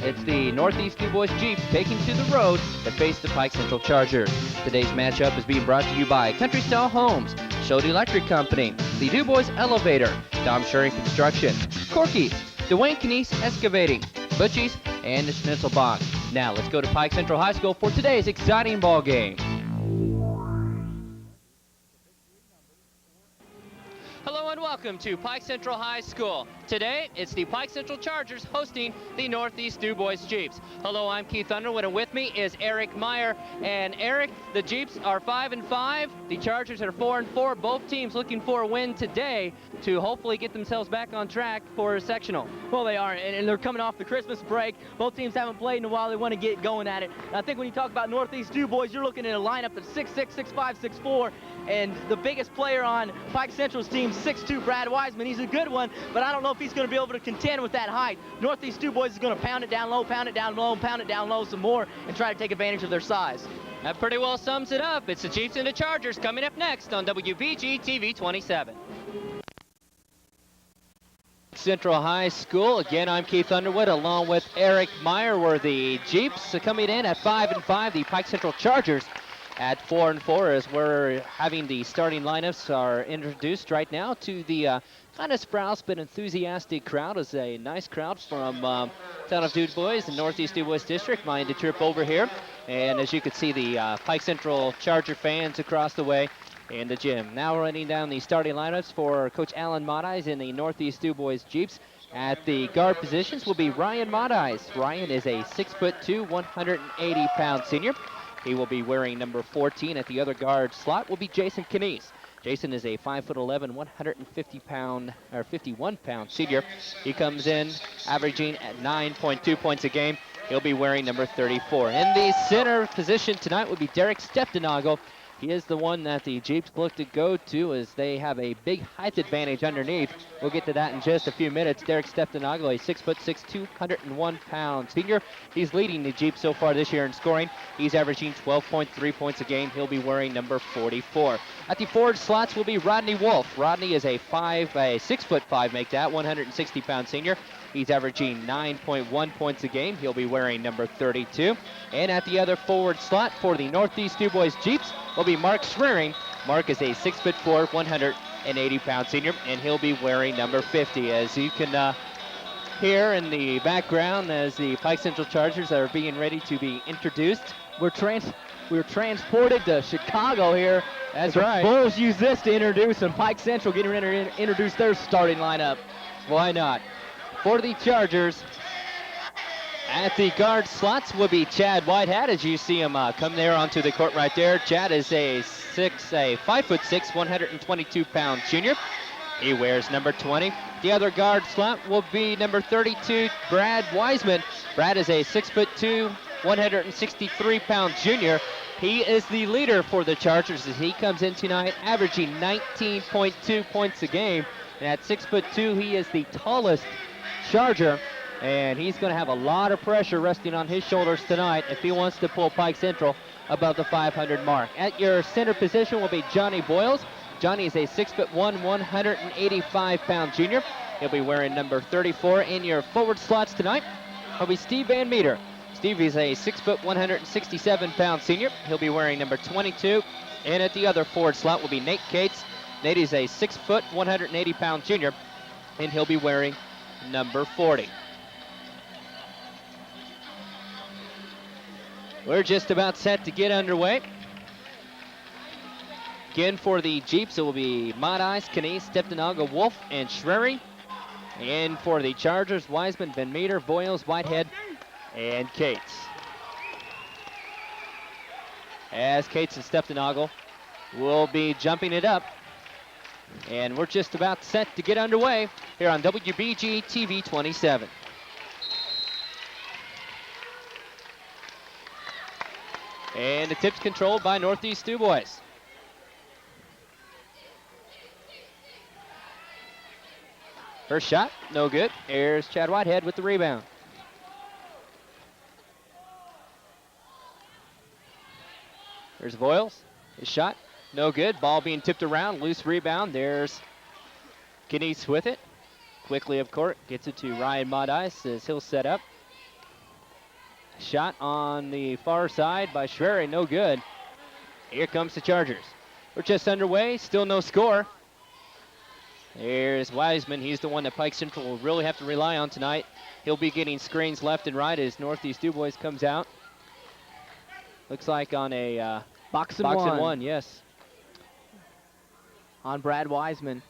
it's the Northeast Dubois Jeeps taking to the road to face the Pike Central Chargers. Today's matchup is being brought to you by Country Style Homes, Schode Electric Company, the Dubois Elevator, Dom Sherry Construction, Corky's, Dwayne Knies Excavating, Butchie's, and the Schnitzelbach. Now let's go to Pike Central High School for today's exciting ball game. Hello and welcome to Pike Central High School. Today, it's the Pike Central Chargers hosting the Northeast Dubois Jeeps. Hello, I'm Keith Underwood, and with me is Eric Meyer. And Eric, the Jeeps are 5-5. The Chargers are 4-4. Both teams looking for a win today to hopefully get themselves back on track for a sectional. Well, they are, and they're coming off the Christmas break. Both teams haven't played in a while. They want to get going at it. And I think when you talk about Northeast Dubois, you're looking at a lineup that's 6'6", 6'5", 6'4", and the biggest player on Pike Central's team, 6'2", Brad Wiseman. He's a good one, but I don't know if he's going to be able to contend with that height. Northeast Dubois is going to pound it down low, pound it down low, pound it down low some more, and try to take advantage of their size. That pretty well sums it up. It's the Jeeps and the Chargers coming up next on WBG TV 27. Central High School. Again, I'm Keith Underwood along with Eric Meyer. We're the Jeeps coming in at 5-5. The Pike Central Chargers at 4-4 as we're having the starting lineups are introduced right now to the kind of sprouse but enthusiastic crowd. It's a nice crowd from town of Dubois, the Northeast Dubois District, minded to trip over here. And as you can see, the Pike Central Charger fans across the way in the gym. Now running down the starting lineups for Coach Alan Mottis in the Northeast Dubois Jeeps. At the guard positions will be Ryan Mottis. Ryan is a 6'2", 180-pound senior. He will be wearing number 14. At the other guard slot will be Jason Knies. Jason is a 5'11", 51-pound senior. He comes in averaging at 9.2 points a game. He'll be wearing number 34. In the center position tonight will be Derek Steptanago. He is the one that the Jeeps look to go to as they have a big height advantage underneath. We'll get to that in just a few minutes. Derek Steptanago, a 6'6", 201-pound senior. He's leading the Jeeps so far this year in scoring. He's averaging 12.3 points a game. He'll be wearing number 44. At the forward slots will be Rodney Wolf. Rodney is a 6'5", make that, 160-pound senior. He's averaging 9.1 points a game. He'll be wearing number 32. And at the other forward slot for the Northeast Dubois Jeeps will be Mark Schreering. Mark is a 6'4", 180-pound senior, and he'll be wearing number 50. As you can hear in the background as the Pike Central Chargers are being ready to be introduced. We're transported to Chicago here. That's right. Bulls use this to introduce, and Pike Central getting ready to introduce their starting lineup. Why not? For the Chargers, at the guard slots will be Chad Whitehead, as you see him come there onto the court right there. Chad is a 5'6", 122-pound junior. He wears number 20. The other guard slot will be number 32, Brad Wiseman. Brad is a 6'2", 163-pound junior. He is the leader for the Chargers as he comes in tonight, averaging 19.2 points a game. And at 6'2", he is the tallest Charger, and he's going to have a lot of pressure resting on his shoulders tonight if he wants to pull Pike Central above the 500 mark. At your center position will be Johnny Boyles. Johnny is a 6'1", 185-pound junior. He'll be wearing number 34. In your forward slots tonight will be Steve Van Meter. Steve is a 6', 167-pound senior. He'll be wearing number 22. And at the other forward slot will be Nate Cates. Nate is a 6', 180-pound junior, and he'll be wearing number 40. We're just about set to get underway. Again, for the Jeeps, it will be Mottis, Knies, Steptanaga, Wolf, and Schreering. And for the Chargers, Wiseman, Van Meter, Boyles, Whitehead, and Cates. As Cates and Steptanaga will be jumping it up. And we're just about set to get underway here on WBG TV 27. And the tip's controlled by Northeast Dubois. First shot, no good. Here's Chad Whitehead with the rebound. There's Boyles, his shot. No good. Ball being tipped around. Loose rebound. There's Knies with it. Quickly, of course, gets it to Ryan Mottis as he'll set up. Shot on the far side by Schwerin, no good. Here comes the Chargers. We're just underway, still no score. There's Wiseman. He's the one that Pike Central will really have to rely on tonight. He'll be getting screens left and right as Northeast Dubois comes out. Looks like on a box and one, yes. On Brad Wiseman.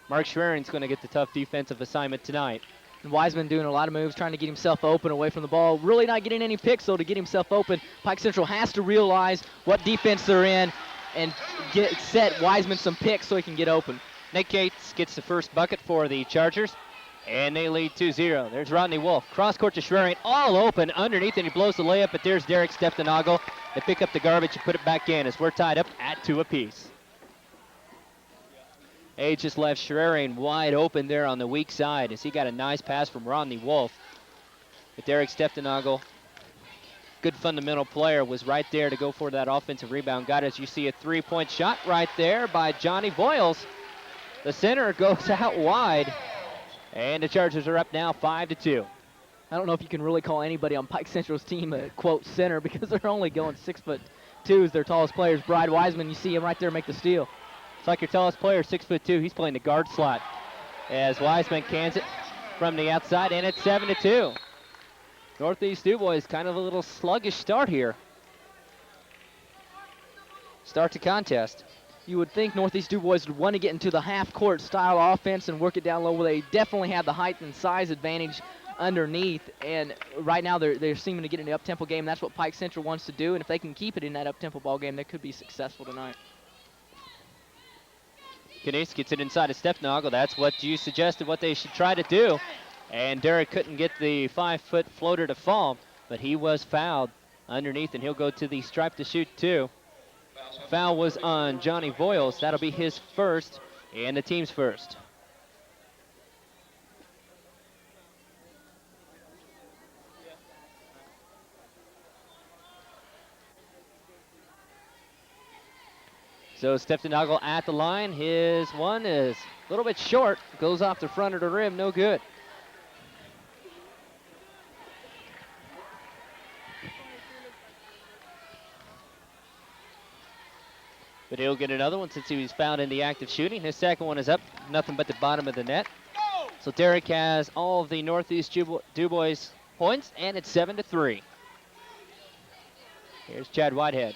Mark Schwerin's going to get the tough defensive assignment tonight. And Wiseman doing a lot of moves, trying to get himself open away from the ball. Really not getting any picks, though, to get himself open. Pike Central has to realize what defense they're in and set Wiseman some picks so he can get open. Nick Cates gets the first bucket for the Chargers, and they lead 2-0. There's Rodney Wolf. Cross court to Schwerin, all open underneath, and he blows the layup, but there's Derek Steptonagle. They pick up the garbage and put it back in as we're tied up at 2 apiece. Age just left Schwerin wide open there on the weak side as he got a nice pass from Rodney Wolf. But Derek Steptonagle, good fundamental player, was right there to go for that offensive rebound. Got, as you see, a three-point shot right there by Johnny Voiles. The center goes out wide, and the Chargers are up now 5-2. I don't know if you can really call anybody on Pike Central's team a, quote, center because they're only going 6'2" as their tallest players. Brad Wiseman, you see him right there make the steal. It's like your tallest player, 6'2". He's playing the guard slot as Wiseman cans it from the outside, and it's 7-2. Northeast Dubois kind of a little sluggish start here. Start to contest. You would think Northeast Dubois would want to get into the half-court style offense and work it down low where they definitely have the height and size advantage underneath. And right now they're seeming to get in the up-tempo game. That's what Pike Central wants to do. And if they can keep it in that up-tempo ball game, they could be successful tonight. Kness gets it inside of Steptonagle. That's what you suggested what they should try to do. And Derek couldn't get the 5-foot floater to fall, but he was fouled underneath, and he'll go to the stripe to shoot 2. Foul was on Johnny Voiles. That'll be his first and the team's first. So Steptonagle at the line. His one is a little bit short. Goes off the front of the rim. No good. But he'll get another one since he was found in the act of shooting. His second one is up. Nothing but the bottom of the net. So Derek has all of the Northeast Dubois points, and it's 7-3. Here's Chad Whitehead.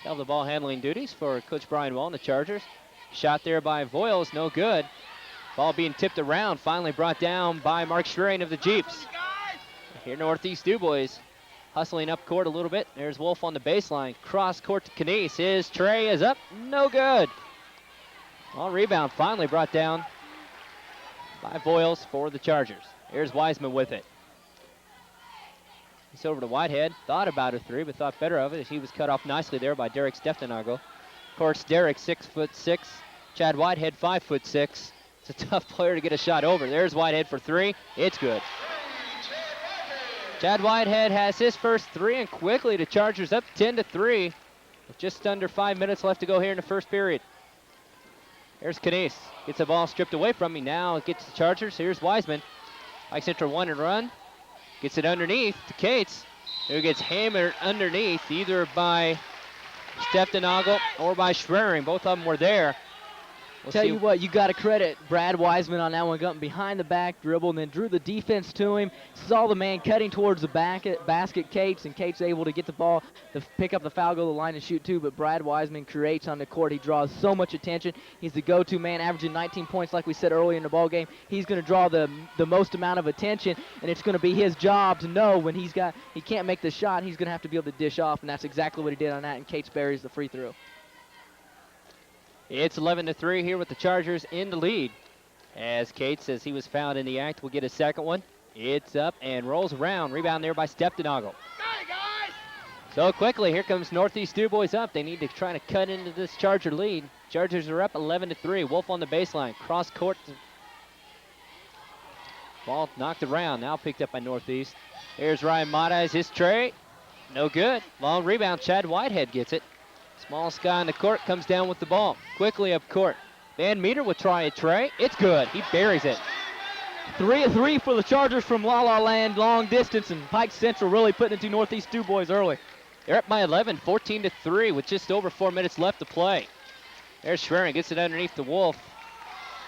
Held the ball handling duties for Coach Brian Wall and the Chargers. Shot there by Voiles, no good. Ball being tipped around, finally brought down by Mark Schwerin of the Jeeps. Here Northeast Dubois hustling up court a little bit. There's Wolf on the baseline. Cross court to Kness. His tray is up, no good. Ball rebound finally brought down by Voiles for the Chargers. Here's Wiseman with it. He's over to Whitehead. Thought about a three, but thought better of it as he was cut off nicely there by Derek Steptonagle. Of course, Derek 6'6", Chad Whitehead 5'6". It's a tough player to get a shot over. There's Whitehead for three. It's good. Chad Whitehead has his first three, and quickly the Chargers up 10-3 with just under 5 minutes left to go here in the first period. There's Kness. Gets the ball stripped away from me. Now it gets the Chargers. Here's Wiseman. Pike Central one and run. Gets it underneath to Cates, who gets hammered underneath either by Steptonagle or by Schwerin. Both of them were there. Tell you what, you got to credit Brad Wiseman on that one, going behind the back dribble and then drew the defense to him. Saw the man cutting towards the basket, Cates, and Cates able to get the ball to pick up the foul, go to the line and shoot 2. But Brad Wiseman creates on the court. He draws so much attention. He's the go-to man, averaging 19 points like we said earlier in the ball game. He's going to draw the most amount of attention, and it's going to be his job to know when he can't make the shot, he's going to have to be able to dish off, and that's exactly what he did on that, and Cates buries the free throw. It's 11-3 here with the Chargers in the lead. As Cates, as he was found in the act, will get a second one. It's up and rolls around. Rebound there by Steptonagle. So quickly, here comes Northeast Dubois up. They need to try to cut into this Charger lead. Chargers are up 11-3. Wolf on the baseline. Cross court. Ball knocked around. Now picked up by Northeast. Here's Ryan Mata as his tray. No good. Long rebound. Chad Whitehead gets it. Small guy on the court comes down with the ball. Quickly up court. Van Meter will try a tray. It's good. He buries it. 3-3 for the Chargers from La La Land, long distance, and Pike Central really putting it to Northeast Dubois early. They're up by 11, 14-3 with just over 4 minutes left to play. There's Schwerin, gets it underneath the Wolf.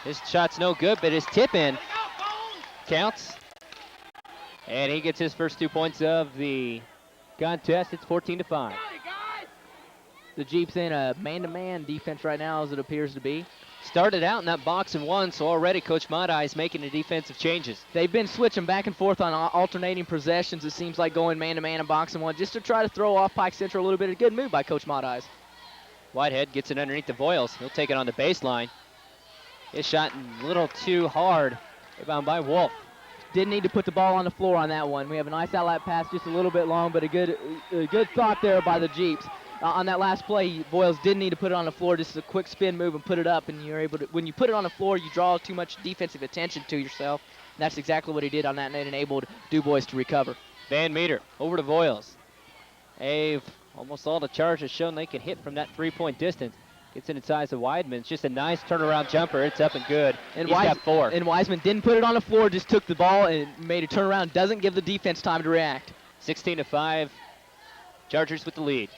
His shot's no good, but his tip in counts. And he gets his first 2 points of the contest. It's 14-5. The Jeeps in a man-to-man defense right now, as it appears to be. Started out in that box and one, so already Coach Mata is making the defensive changes. They've been switching back and forth on alternating possessions. It seems like going man-to-man and box and one, just to try to throw off Pike Central a little bit. A good move by Coach Mata. Whitehead gets it underneath the Voiles. He'll take it on the baseline. His shot a little too hard. Rebound by Wolf. Didn't need to put the ball on the floor on that one. We have a nice outlet pass, just a little bit long, but a good thought there by the Jeeps. On that last play, Voiles didn't need to put it on the floor, just a quick spin move and put it up, and you're able to, when you put it on the floor, you draw too much defensive attention to yourself. And that's exactly what he did on that, and it enabled Dubois to recover. Van Meter over to Voiles. Almost all the Chargers shown they can hit from that three-point distance. Gets it inside to Weidman. It's just a nice turnaround jumper. It's up and good. And He's got 4. And Wiseman didn't put it on the floor, just took the ball and made a turnaround. Doesn't give the defense time to react. 16-5. Chargers with the lead.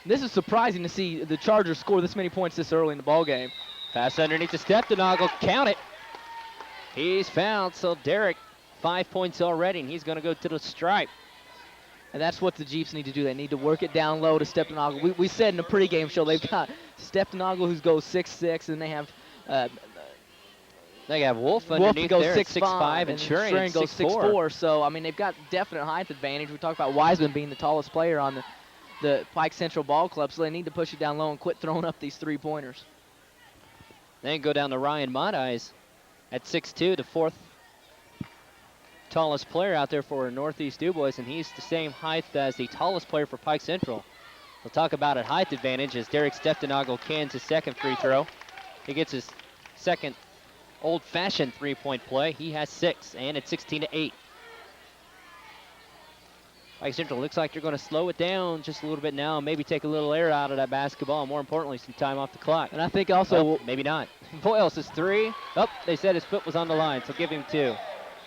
This is surprising to see the Chargers score this many points this early in the ball game. Pass underneath the Stepdonoggle. Count it. He's fouled, so Derek, 5 points already, and he's going to go to the stripe. And that's what the Jeeps need to do. They need to work it down low to Stepdonoggle. We said in the pregame show they've got Stepdonoggle who goes 6'6", and they have Wolf underneath goes there 6'5", and Schwerin goes 6'4". 6'4". So, I mean, they've got definite height advantage. We talked about Wiseman being the tallest player on the Pike Central Ball Club, so they need to push it down low and quit throwing up these three-pointers. Then go down to Ryan Mottis at 6'2", the fourth tallest player out there for Northeast Dubois, and he's the same height as the tallest player for Pike Central. We'll talk about a height advantage as Derek Stepdonoggle cans his second free throw. He gets his second old-fashioned three-point play. He has 6, and it's 16-8. Pike Central looks like they're going to slow it down just a little bit now and maybe take a little air out of that basketball, and more importantly, some time off the clock. And I think also... maybe not. Voiles is 3. They said his foot was on the line, so give him 2.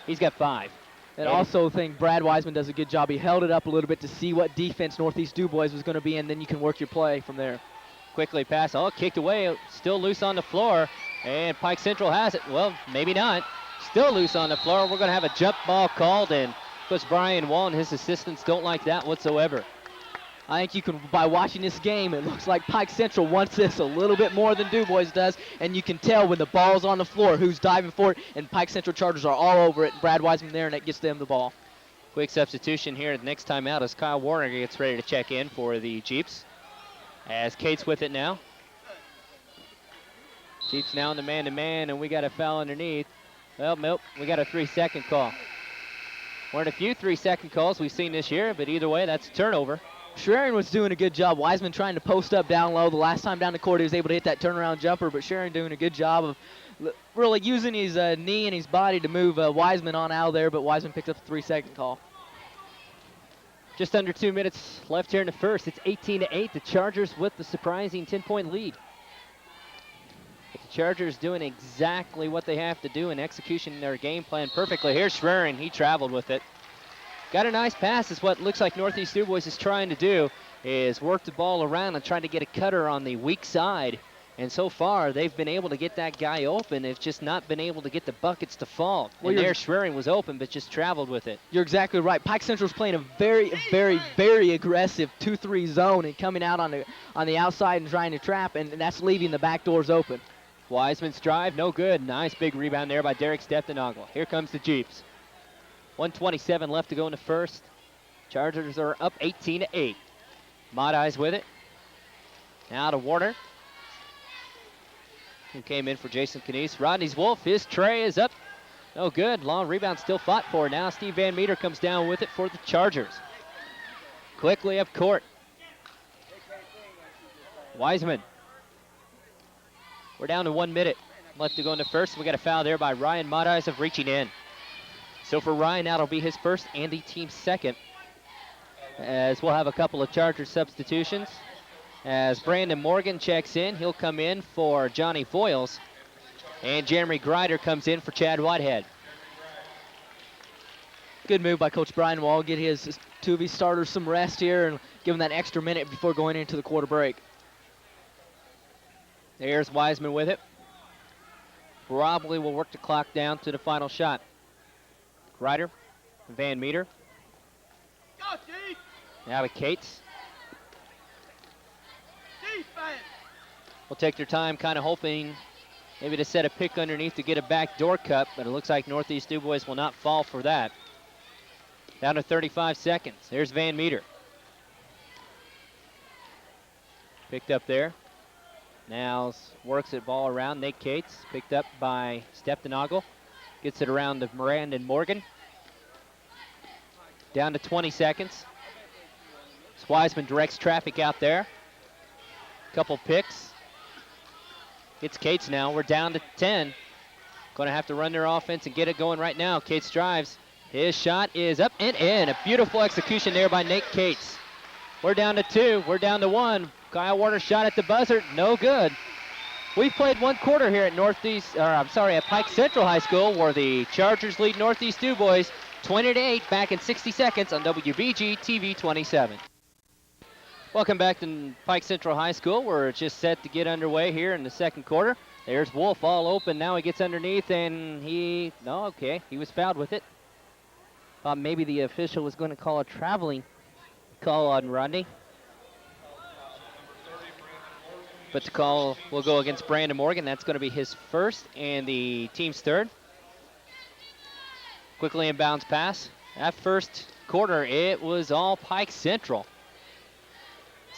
He's got 5. And also think Brad Wiseman does a good job. He held it up a little bit to see what defense Northeast Dubois was going to be, and then you can work your play from there. Quickly pass, kicked away, still loose on the floor, and Pike Central has it. Well, maybe not. Still loose on the floor. We're going to have a jump ball called, and Coach Brian Wall and his assistants don't like that whatsoever. I think you can, by watching this game, it looks like Pike Central wants this a little bit more than Dubois does, and you can tell when the ball's on the floor who's diving for it, and Pike Central Chargers are all over it, and Brad Wiseman there, and it gets them the ball. Quick substitution here the next time out as Kyle Warner gets ready to check in for the Jeeps. As Kate's with it now. Jeeps now in the man-to-man, and we got a foul underneath. Well, nope, we got a 3-second call. Weren't a few 3-second calls we've seen this year, but either way, that's a turnover. Schwerin was doing a good job. Wiseman trying to post up down low. The last time down the court, he was able to hit that turnaround jumper, but Schwerin doing a good job of really using his knee and his body to move Wiseman on out of there, but Wiseman picked up the 3-second call. Just under 2 minutes left here in the first. It's 18-8. The Chargers with the surprising 10-point lead. The Chargers doing exactly what they have to do in execution their game plan perfectly. Here's Schwerin. He traveled with it. Got a nice pass is what looks like Northeast Dubois is trying to do, is work the ball around and trying to get a cutter on the weak side. And so far, they've been able to get that guy open. They've just not been able to get the buckets to fall. Well, and there Schwerin was open, but just traveled with it. You're exactly right. Pike Central's playing a very, very, very aggressive 2-3 zone and coming out on the outside and trying to trap, and that's leaving the back doors open. Wiseman's drive, no good. Nice big rebound there by Derek Stepdonoggle. Here comes the Jeeps. 1:27 left to go in the first. Chargers are up 18-8. Mottis with it. Now to Warner, who came in for Jason Canese. Rodney's Wolf, his tray is up. No good. Long rebound still fought for. Now Steve Van Meter comes down with it for the Chargers. Quickly up court. Wiseman. We're down to 1 minute left to go in the first. We got a foul there by Ryan Mottis of reaching in. So for Ryan, that'll be his first and the team's second. As we'll have a couple of Charger substitutions. As Brandon Morgan checks in, he'll come in for Johnny Voiles. And Jeremy Grider comes in for Chad Whitehead. Good move by Coach Brian Wall. Get his two of his starters some rest here and give them that extra minute before going into the quarter break. There's Wiseman with it. Probably will work the clock down to the final shot. Ryder, Van Meter. Now with Cates. Will take their time, kind of hoping maybe to set a pick underneath to get a backdoor cut, but it looks like Northeast Dubois will not fall for that. Down to 35 seconds. There's Van Meter. Picked up there. Now works it ball around. Nate Cates picked up by Steptanagle. Gets it around to Moran and Morgan. Down to 20 seconds. Wiseman directs traffic out there. Couple picks. It's Cates now. We're down to 10. Going to have to run their offense and get it going right now. Cates drives. His shot is up and in. A beautiful execution there by Nate Cates. We're down to 2. We're down to 1. Kyle Warner shot at the buzzer. No good. We've played one quarter here at at Pike Central High School, where the Chargers lead Northeast Dubois 20-8 back in 60 seconds on WBG TV 27. Welcome back to Pike Central High School. We're just set to get underway here in the second quarter. There's Wolf all open. Now he gets underneath, and he was fouled with it. Thought maybe the official was going to call a traveling call on Rodney. But the call will go against Brandon Morgan. That's going to be his first and the team's third. Quickly inbounds pass. That first quarter, it was all Pike Central.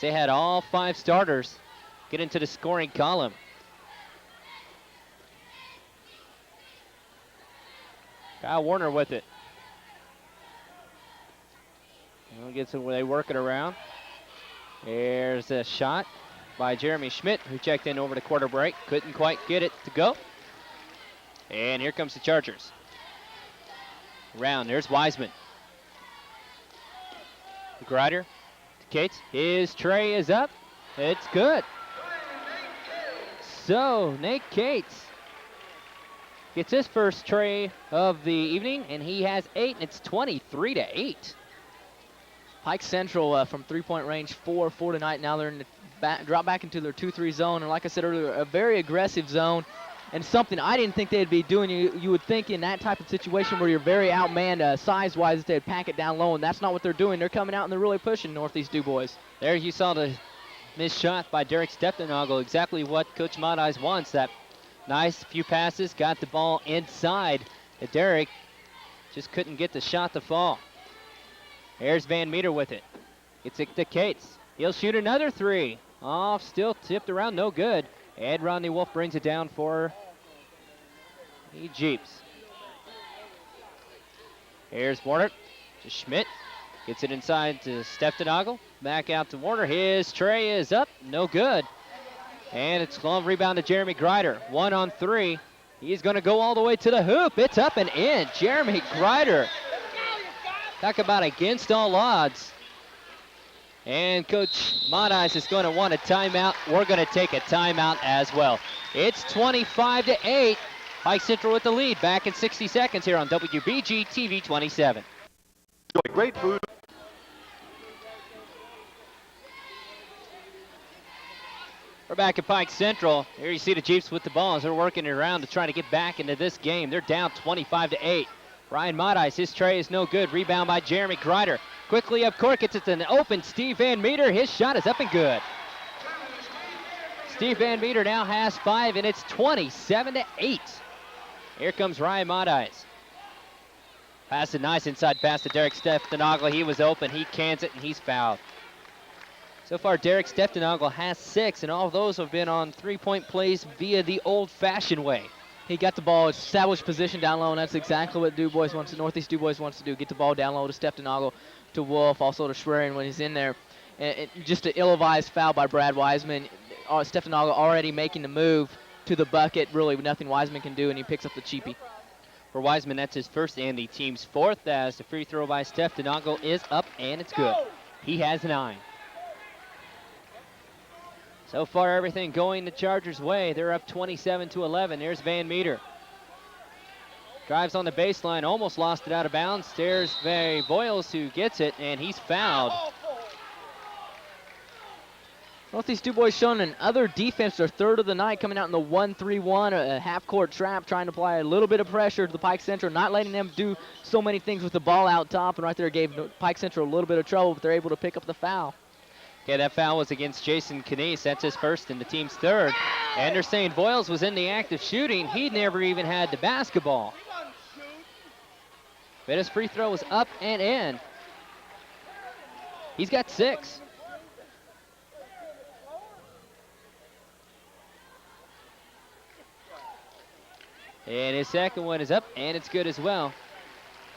They had all 5 starters get into the scoring column. Kyle Warner with it. They work it around. There's a shot by Jeremy Schmidt, who checked in over the quarter break. Couldn't quite get it to go. And here comes the Chargers. Around, there's Wiseman. Grider. Cates, his tray is up. It's good. So Nate Cates gets his first tray of the evening, and he has 8, and it's 23-8. Pike Central from three-point range 4-4 tonight. Now they're in the drop back into their 2-3 zone, and like I said earlier, a very aggressive zone. And something I didn't think they'd be doing. You would think in that type of situation where you're very outmanned size-wise, they'd pack it down low, and that's not what they're doing. They're coming out and they're really pushing Northeast Dubois. There you saw the missed shot by Derek Steptanagle, exactly what Coach Modice wants. That nice few passes, got the ball inside. Derek just couldn't get the shot to fall. There's Van Meter with it. It's to Cates. He'll shoot another 3. Off, still tipped around, no good. And Rodney Wolf brings it down for the Jeeps. Here's Warner to Schmidt. Gets it inside to Steptanagle. Back out to Warner. His tray is up. No good. And it's long rebound to Jeremy Grider. 1 on 3. He's going to go all the way to the hoop. It's up and in. Jeremy Grider. Talk about against all odds. And Coach Modice is going to want a timeout. We're going to take a timeout as well. It's 25-8. Pike Central with the lead. Back in 60 seconds here on WBG TV 27. Enjoy great food. We're back at Pike Central. Here you see the Jeeps with the ball as they're working it around to try to get back into this game. They're down 25-8. Ryan Modice, his tray is no good. Rebound by Jeremy Grider. Quickly up court, gets it to an open Steve Van Meter. His shot is up and good. Steve Van Meter now has 5, and it's 27-8. Here comes Ryan Modice. Pass it nice inside pass to Derek Steptanagle. He was open. He cans it, and he's fouled. So far, Derek Steptanagle has 6, and all of those have been on three-point plays via the old-fashioned way. He got the ball, established position down low, and that's exactly what Northeast Dubois wants to do. Get the ball down low to Steptanagle, to Wolf, also to Schwerin when he's in there. And just an ill-advised foul by Brad Wiseman. Steptanagle already making the move to the bucket. Really nothing Wiseman can do, and he picks up the cheapie. For Wiseman, that's his first and the team's 4th, as the free throw by Steptanagle is up, and it's good. He has 9. So far, everything going the Chargers' way. They're up 27-11. There's Van Meter. Drives on the baseline, almost lost it out of bounds. There's Voiles who gets it, and he's fouled. Northeast Dubois showing another defense, their third of the night, coming out in the 1-3-1, a half-court trap, trying to apply a little bit of pressure to the Pike Central, not letting them do so many things with the ball out top, and right there gave Pike Central a little bit of trouble, but they're able to pick up the foul. Okay, that foul was against Jason Canese. That's his first and the team's third. And they're saying Voiles was in the act of shooting. He never even had the basketball. But his free throw was up and in. He's got 6. And his second one is up, and it's good as well.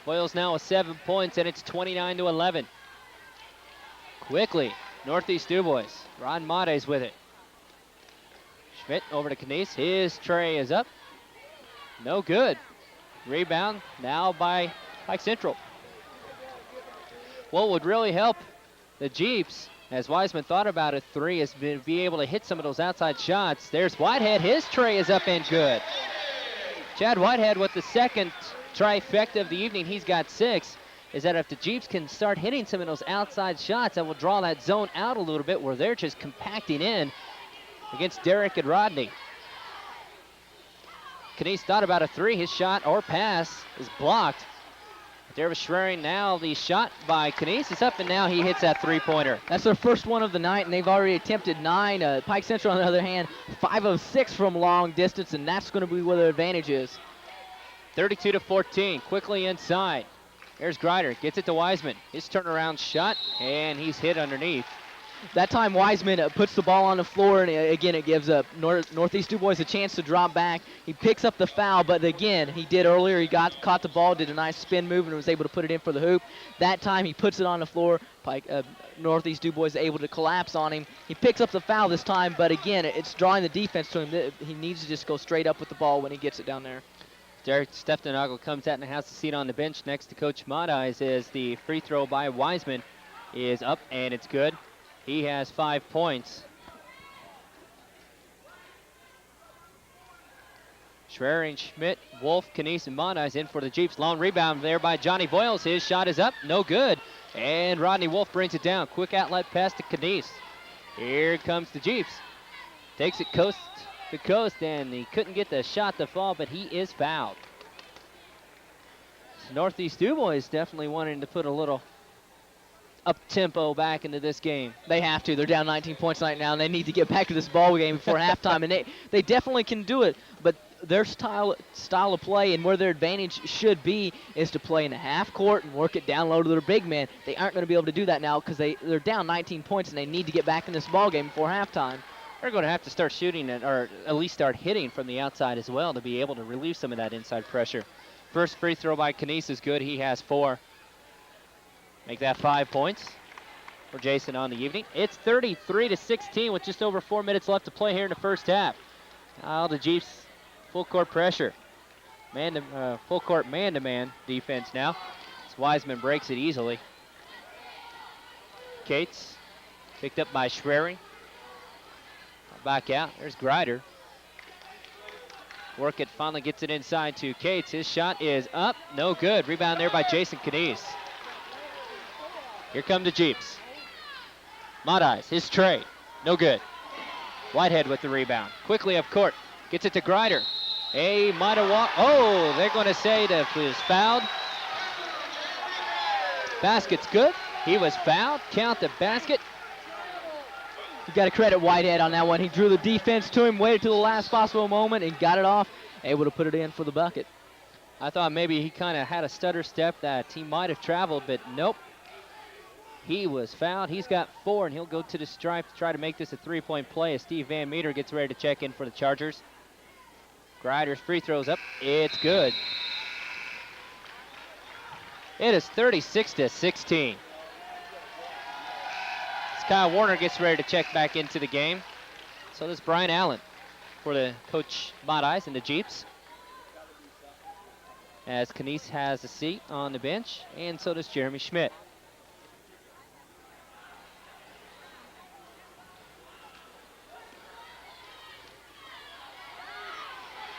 Voiles now with 7 points, and it's 29-11. Quickly, Northeast Dubois. Ron Mates with it. Schmidt over to Canese. His tray is up. No good. Rebound now by Pike Central. What would really help the Jeeps, as Wiseman thought about a 3, is be able to hit some of those outside shots. There's Whitehead. His tray is up and good. Chad Whitehead with the second trifecta of the evening. He's got 6. Is that if the Jeeps can start hitting some of those outside shots, that will draw that zone out a little bit where they're just compacting in against Derek and Rodney. Canese thought about a 3. His shot or pass is blocked. There was Schwering. Now the shot by Canese is up, and now he hits that 3-pointer. That's their first one of the night, and they've already attempted 9. Pike Central, on the other hand, 5 of 6 from long distance, and that's going to be where their advantage is. 32-14, quickly inside. There's Grider, gets it to Wiseman. His turnaround shot, and he's hit underneath. That time Wiseman puts the ball on the floor, and again it gives Northeast Dubois a chance to drop back. He picks up the foul, but again, he did earlier. He caught the ball, did a nice spin move, and was able to put it in for the hoop. That time he puts it on the floor. Northeast Dubois is able to collapse on him. He picks up the foul this time, but again, it's drawing the defense to him. He needs to just go straight up with the ball when he gets it down there. Derek Stefanago comes out and has a seat on the bench next to Coach Matais as the free throw by Wiseman is up, and it's good. He has 5 points. Schwering, Schmidt, Wolf, Canese, and Matais in for the Jeeps. Long rebound there by Johnny Voiles. His shot is up, no good. And Rodney Wolf brings it down. Quick outlet pass to Canese. Here comes the Jeeps. Takes it coast to coast, and he couldn't get the shot to fall, but he is fouled. So Northeast Dubois definitely wanting to put a little up-tempo back into this game. They have to. They're down 19 points right now, and they need to get back to this ball game before halftime, and they definitely can do it, but their style of play and where their advantage should be is to play in the half court and work it down low to their big man. They aren't going to be able to do that now because they're down 19 points, and they need to get back in this ball game before halftime. They're going to have to start shooting it, or at least start hitting from the outside as well to be able to relieve some of that inside pressure. First free throw by Canese is good. He has 4. Make that 5 points for Jason on the evening. It's 33-16 with just over 4 minutes left to play here in the first half. Now the Jeeps full court pressure. Full court man-to-man defense now. As Wiseman breaks it easily. Cates picked up by Schwering. Back out. There's Grider. Work it, finally gets it inside to Cates. His shot is up. No good. Rebound there by Jason Canese. Here come the Jeeps. Matais, his tray. No good. Whitehead with the rebound. Quickly up court. Gets it to Grider. Might have walked. Oh, they're going to say that he was fouled. Basket's good. He was fouled. Count the basket. You got to credit Whitehead on that one. He drew the defense to him, waited till the last possible moment, and got it off, able to put it in for the bucket. I thought maybe he kind of had a stutter step that he might have traveled, but nope. He was fouled. He's got 4, and he'll go to the stripe to try to make this a 3-point play as Steve Van Meter gets ready to check in for the Chargers. Grider's free throws up. It's good. It is 36-16. Kyle Warner gets ready to check back into the game. So does Brian Allen for the Coach Matais and the Jeeps. As Canese has a seat on the bench, and so does Jeremy Schmidt.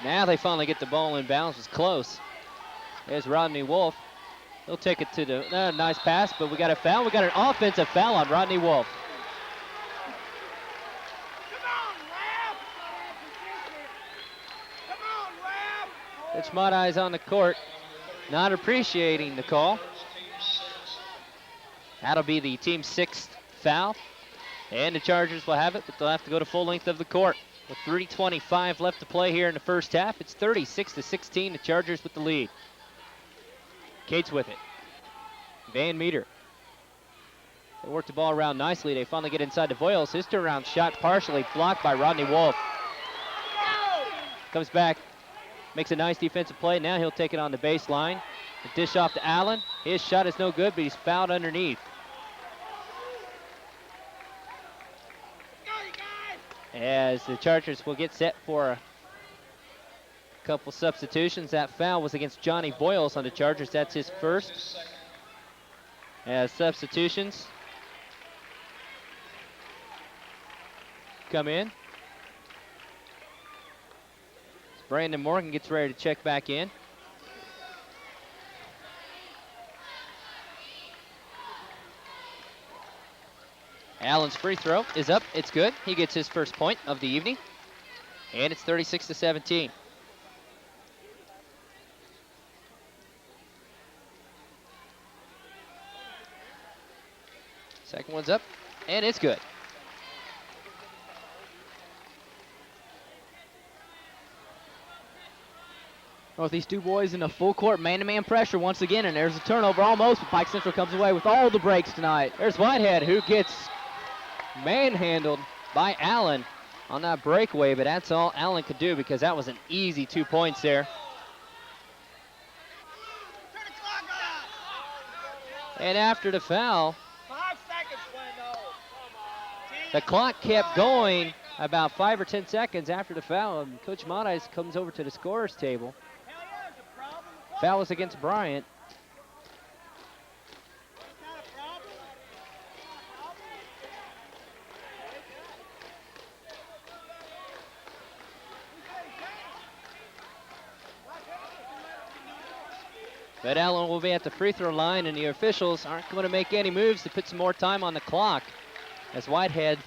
Now they finally get the ball in bounds. It was close. There's Rodney Wolf. He'll take it to the, nice pass, but we got a foul. We got an offensive foul on Rodney Wolf. Coach Mott-Eye's on the court, not appreciating the call. That'll be the team's 6th foul. And the Chargers will have it, but they'll have to go to full length of the court. With 3:25 left to play here in the first half, it's 36-16, the Chargers with the lead. Cates with it. Van Meter. They work the ball around nicely. They finally get inside to Voiles. His turnaround shot partially blocked by Rodney Wolf. Comes back, makes a nice defensive play. Now he'll take it on the baseline. The dish off to Allen. His shot is no good, but he's fouled underneath. As the Chargers will get set for a couple substitutions. That foul was against Johnny Voiles on the Chargers. That's his first. As substitutions come in. Brandon Morgan gets ready to check back in. Allen's free throw is up. It's good. He gets his first point of the evening. And it's 36-17. Second one's up, and it's good. Northeast Dubois in a full court man-to-man pressure once again, and there's a turnover almost, but Pike Central comes away with all the breaks tonight. There's Whitehead, who gets manhandled by Allen on that breakaway, but that's all Allen could do because that was an easy 2 points there. And after the foul, the clock kept going about 5 or 10 seconds after the foul, and Coach Mott-Eye comes over to the scorer's table. Foul was against Bryant. But Allen will be at the free throw line, and the officials aren't going to make any moves to put some more time on the clock. As Whitehead,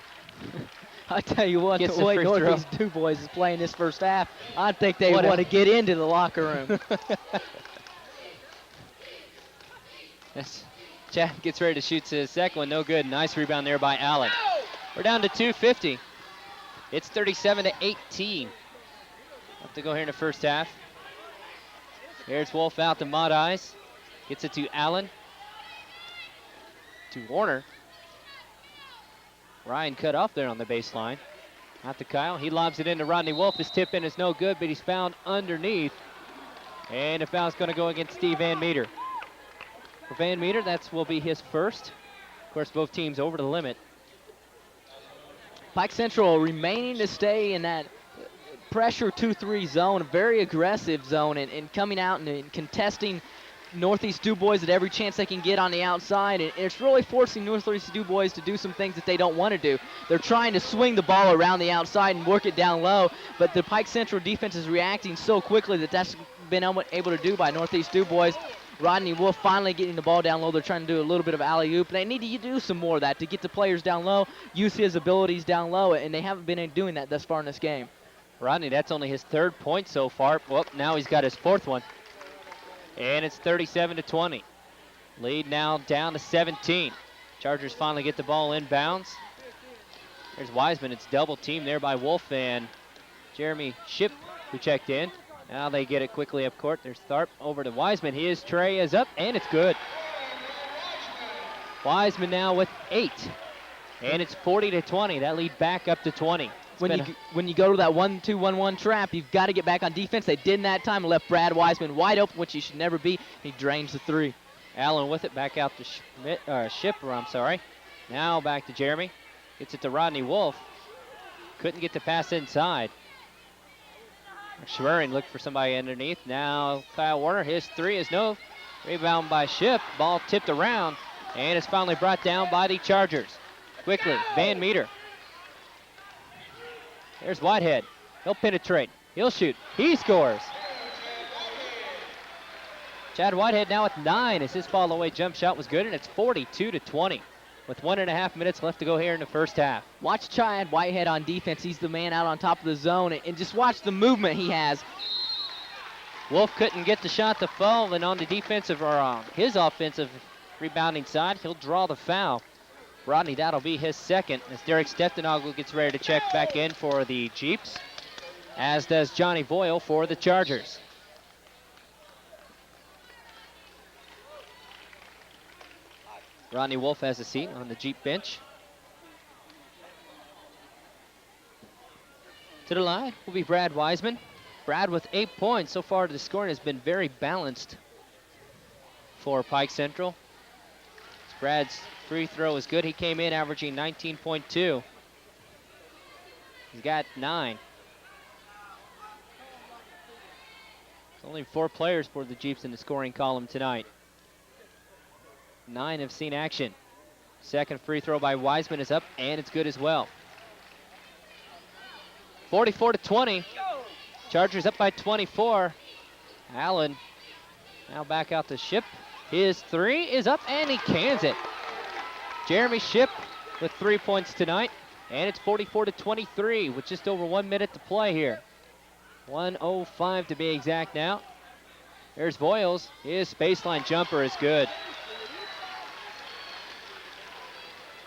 I tell you what, the way Northeast Dubois is playing this first half, I think they want to get into the locker room. Yes. Chad gets ready to shoot his second one, no good. Nice rebound there by Allen. We're down to 2:50. It's 37-18. Have to go here in the first half. Here's Wolf out to Mott-Eyes. Gets it to Allen. To Warner. Ryan cut off there on the baseline. Out to Kyle. He lobs it into Rodney Wolf. His tip in is no good, but he's found underneath. And the foul's going to go against Steve Van Meter. For Van Meter, that will be his first. Of course, both teams over the limit. Pike Central remaining to stay in that pressure 2-3 zone, a very aggressive zone, and coming out and contesting Northeast Dubois at every chance they can get on the outside, and it's really forcing Northeast Dubois to do some things that they don't want to do. They're trying to swing the ball around the outside and work it down low, but the Pike Central defense is reacting so quickly that that's been able to do by Northeast Dubois. Rodney Wolf finally getting the ball down low. They're trying to do a little bit of alley-oop. They need to do some more of that to get the players down low, use his abilities down low, and they haven't been doing that thus far in this game. Rodney, that's only his third point so far. Well, now he's got his fourth one. And it's 37-20. Lead now down to 17. Chargers finally get the ball inbounds. There's Wiseman. It's double team there by Wolf and Jeremy Ship, who checked in. Now they get it quickly up court. There's Tharp over to Wiseman. His tray is up, and it's good. Wiseman now with 8. And it's 40-20. That lead back up to 20. When you go to that 1-2-1-1 trap, you've got to get back on defense. They did in that time and left Brad Wiseman wide open, which he should never be. He drains the 3. Allen with it, back out to Shipper, Now back to Jeremy. Gets it to Rodney Wolf. Couldn't get the pass inside. Schwerin looked for somebody underneath. Now Kyle Warner, his 3 is no. Rebound by Ship. Ball tipped around, and it's finally brought down by the Chargers. Quickly, Van Meter. There's Whitehead. He'll penetrate. He'll shoot. He scores. Chad Whitehead now with 9 as his fall away jump shot was good, and it's 42-20 with 1.5 minutes left to go here in the first half. Watch Chad Whitehead on defense. He's the man out on top of the zone, and just watch the movement he has. Wolf couldn't get the shot to fall, and on the defensive or his offensive rebounding side, he'll draw the foul. Rodney, that'll be his second as Derek Steftenogel gets ready to check back in for the Jeeps, as does Johnny Boyle for the Chargers. Rodney Wolf has a seat on the Jeep bench. To the line will be Brad Wiseman. Brad with 8 points. So far the scoring has been very balanced for Pike Central. Brad's free throw is good. He came in averaging 19.2. He's got 9. Only 4 players for the Jeeps in the scoring column tonight. 9 have seen action. Second free throw by Wiseman is up, and it's good as well. 44-20. Chargers up by 24. Allen now back out to Ship. His 3 is up, and he cans it. Jeremy Ship with 3 points tonight, and it's 44-23 with just over 1 minute to play here. 1:05 to be exact now. There's Voiles. His baseline jumper is good.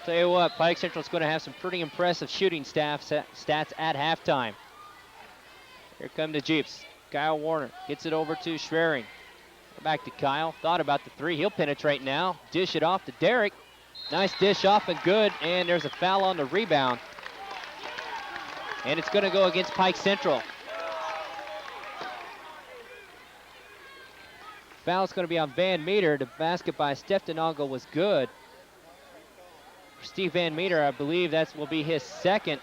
Tell you what, Pike Central's going to have some pretty impressive shooting stats at halftime. Here come the Jeeps. Kyle Warner gets it over to Schwering. Back to Kyle. Thought about the 3. He'll penetrate now. Dish it off to Derek. Nice dish off and good. And there's a foul on the rebound. And it's going to go against Pike Central. Foul's going to be on Van Meter. The basket by Steftenogel was good. For Steve Van Meter, I believe that will be his second.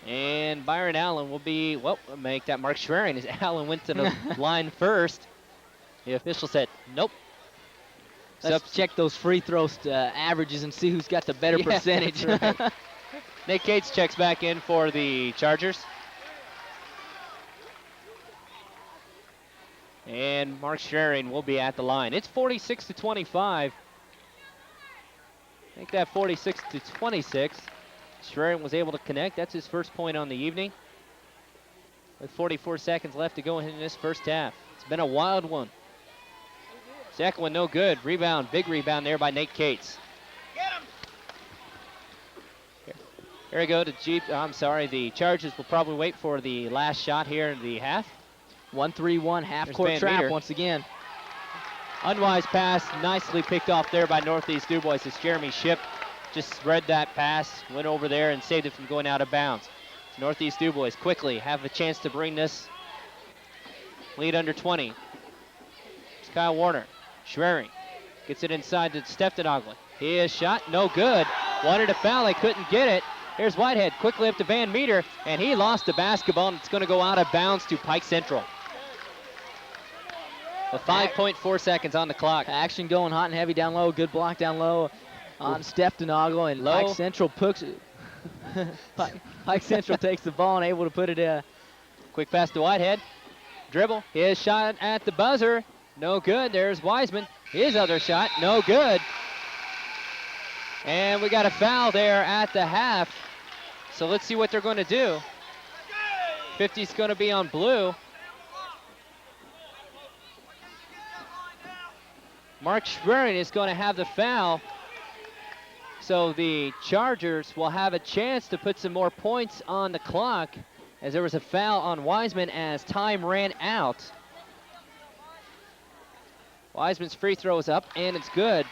And Byron Allen will be, well, make that Mark Schwerin as Allen went to the line first. The official said, nope. Let's check those free throws averages and see who's got the better percentage. Right. Nate Cates checks back in for the Chargers. And Mark Schwerin will be at the line. It's 46-25. I think that 46-26. Schwerin was able to connect. That's his first point on the evening. With 44 seconds left to go in this first half. It's been a wild one. Second one no good. Rebound, big rebound there by Nate Cates. Here we go to the Chargers will probably wait for the last shot here in the half. 1-3-1 half-court trap once again. Unwise pass, nicely picked off there by Northeast Dubois as Jeremy Ship just read that pass, went over there and saved it from going out of bounds. Northeast Dubois quickly have a chance to bring this lead under 20. It's Kyle Warner. Schwerin gets it inside to Steftenogel. His shot, no good. Wanted a foul, they couldn't get it. Here's Whitehead quickly up to Van Meter, and he lost the basketball, and it's going to go out of bounds to Pike Central. With 5.4 seconds on the clock. Action going hot and heavy down low. Good block down low on Steftenogel, and low. Pike Central puts it. Pike Central takes the ball and able to put it. Quick pass to Whitehead. Dribble. His shot at the buzzer. No good. There's Wiseman. His other shot. No good. And we got a foul there at the half. So let's see what they're going to do. 50's going to be on blue. Mark Schwerin is going to have the foul. So the Chargers will have a chance to put some more points on the clock, as there was a foul on Wiseman as time ran out. Wiseman's free throw is up, and it's good.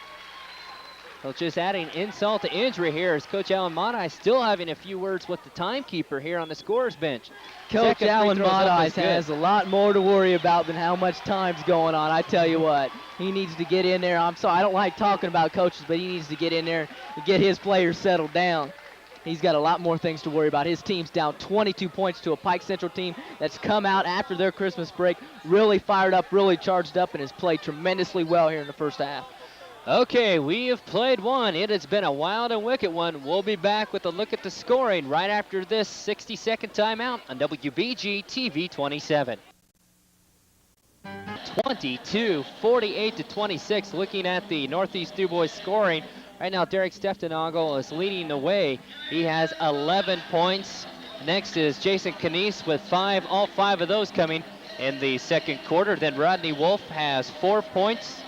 So just adding insult to injury here is Coach Alan Monai still having a few words with the timekeeper here on the scorer's bench. Coach Alan Monai has a lot more to worry about than how much time's going on. I tell you what, he needs to get in there. I'm sorry, I don't like talking about coaches, but he needs to get in there and get his players settled down. He's got a lot more things to worry about. His team's down 22 points to a Pike Central team that's come out after their Christmas break, really fired up, really charged up, and has played tremendously well here in the first half. Okay, we have played one. It has been a wild and wicked one. We'll be back with a look at the scoring right after this 60-second timeout on WBG TV 27. 22, 48 to 26. Looking at the Northeast Dubois scoring, right now Derek Steftenagel is leading the way. He has 11 points. Next is Jason Canese with 5, all 5 of those coming in the second quarter. Then Rodney Wolf has 4 points.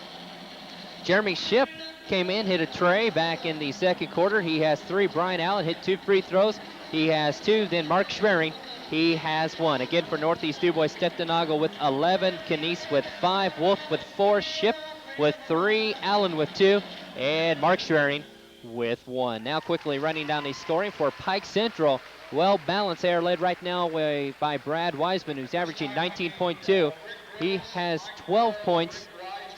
Jeremy Shipp came in, hit a tray back in the second quarter. He has 3. Brian Allen hit 2 free throws. He has 2. Then Mark Schwering, he has 1. Again for Northeast Dubois, Steftenagel with 11, Canese with 5, Wolf with 4, Shipp with 3, Allen with 2, and Mark Schwering with 1. Now quickly running down the scoring for Pike Central. Well balanced. They are led right now by Brad Wiseman, who's averaging 19.2. He has 12 points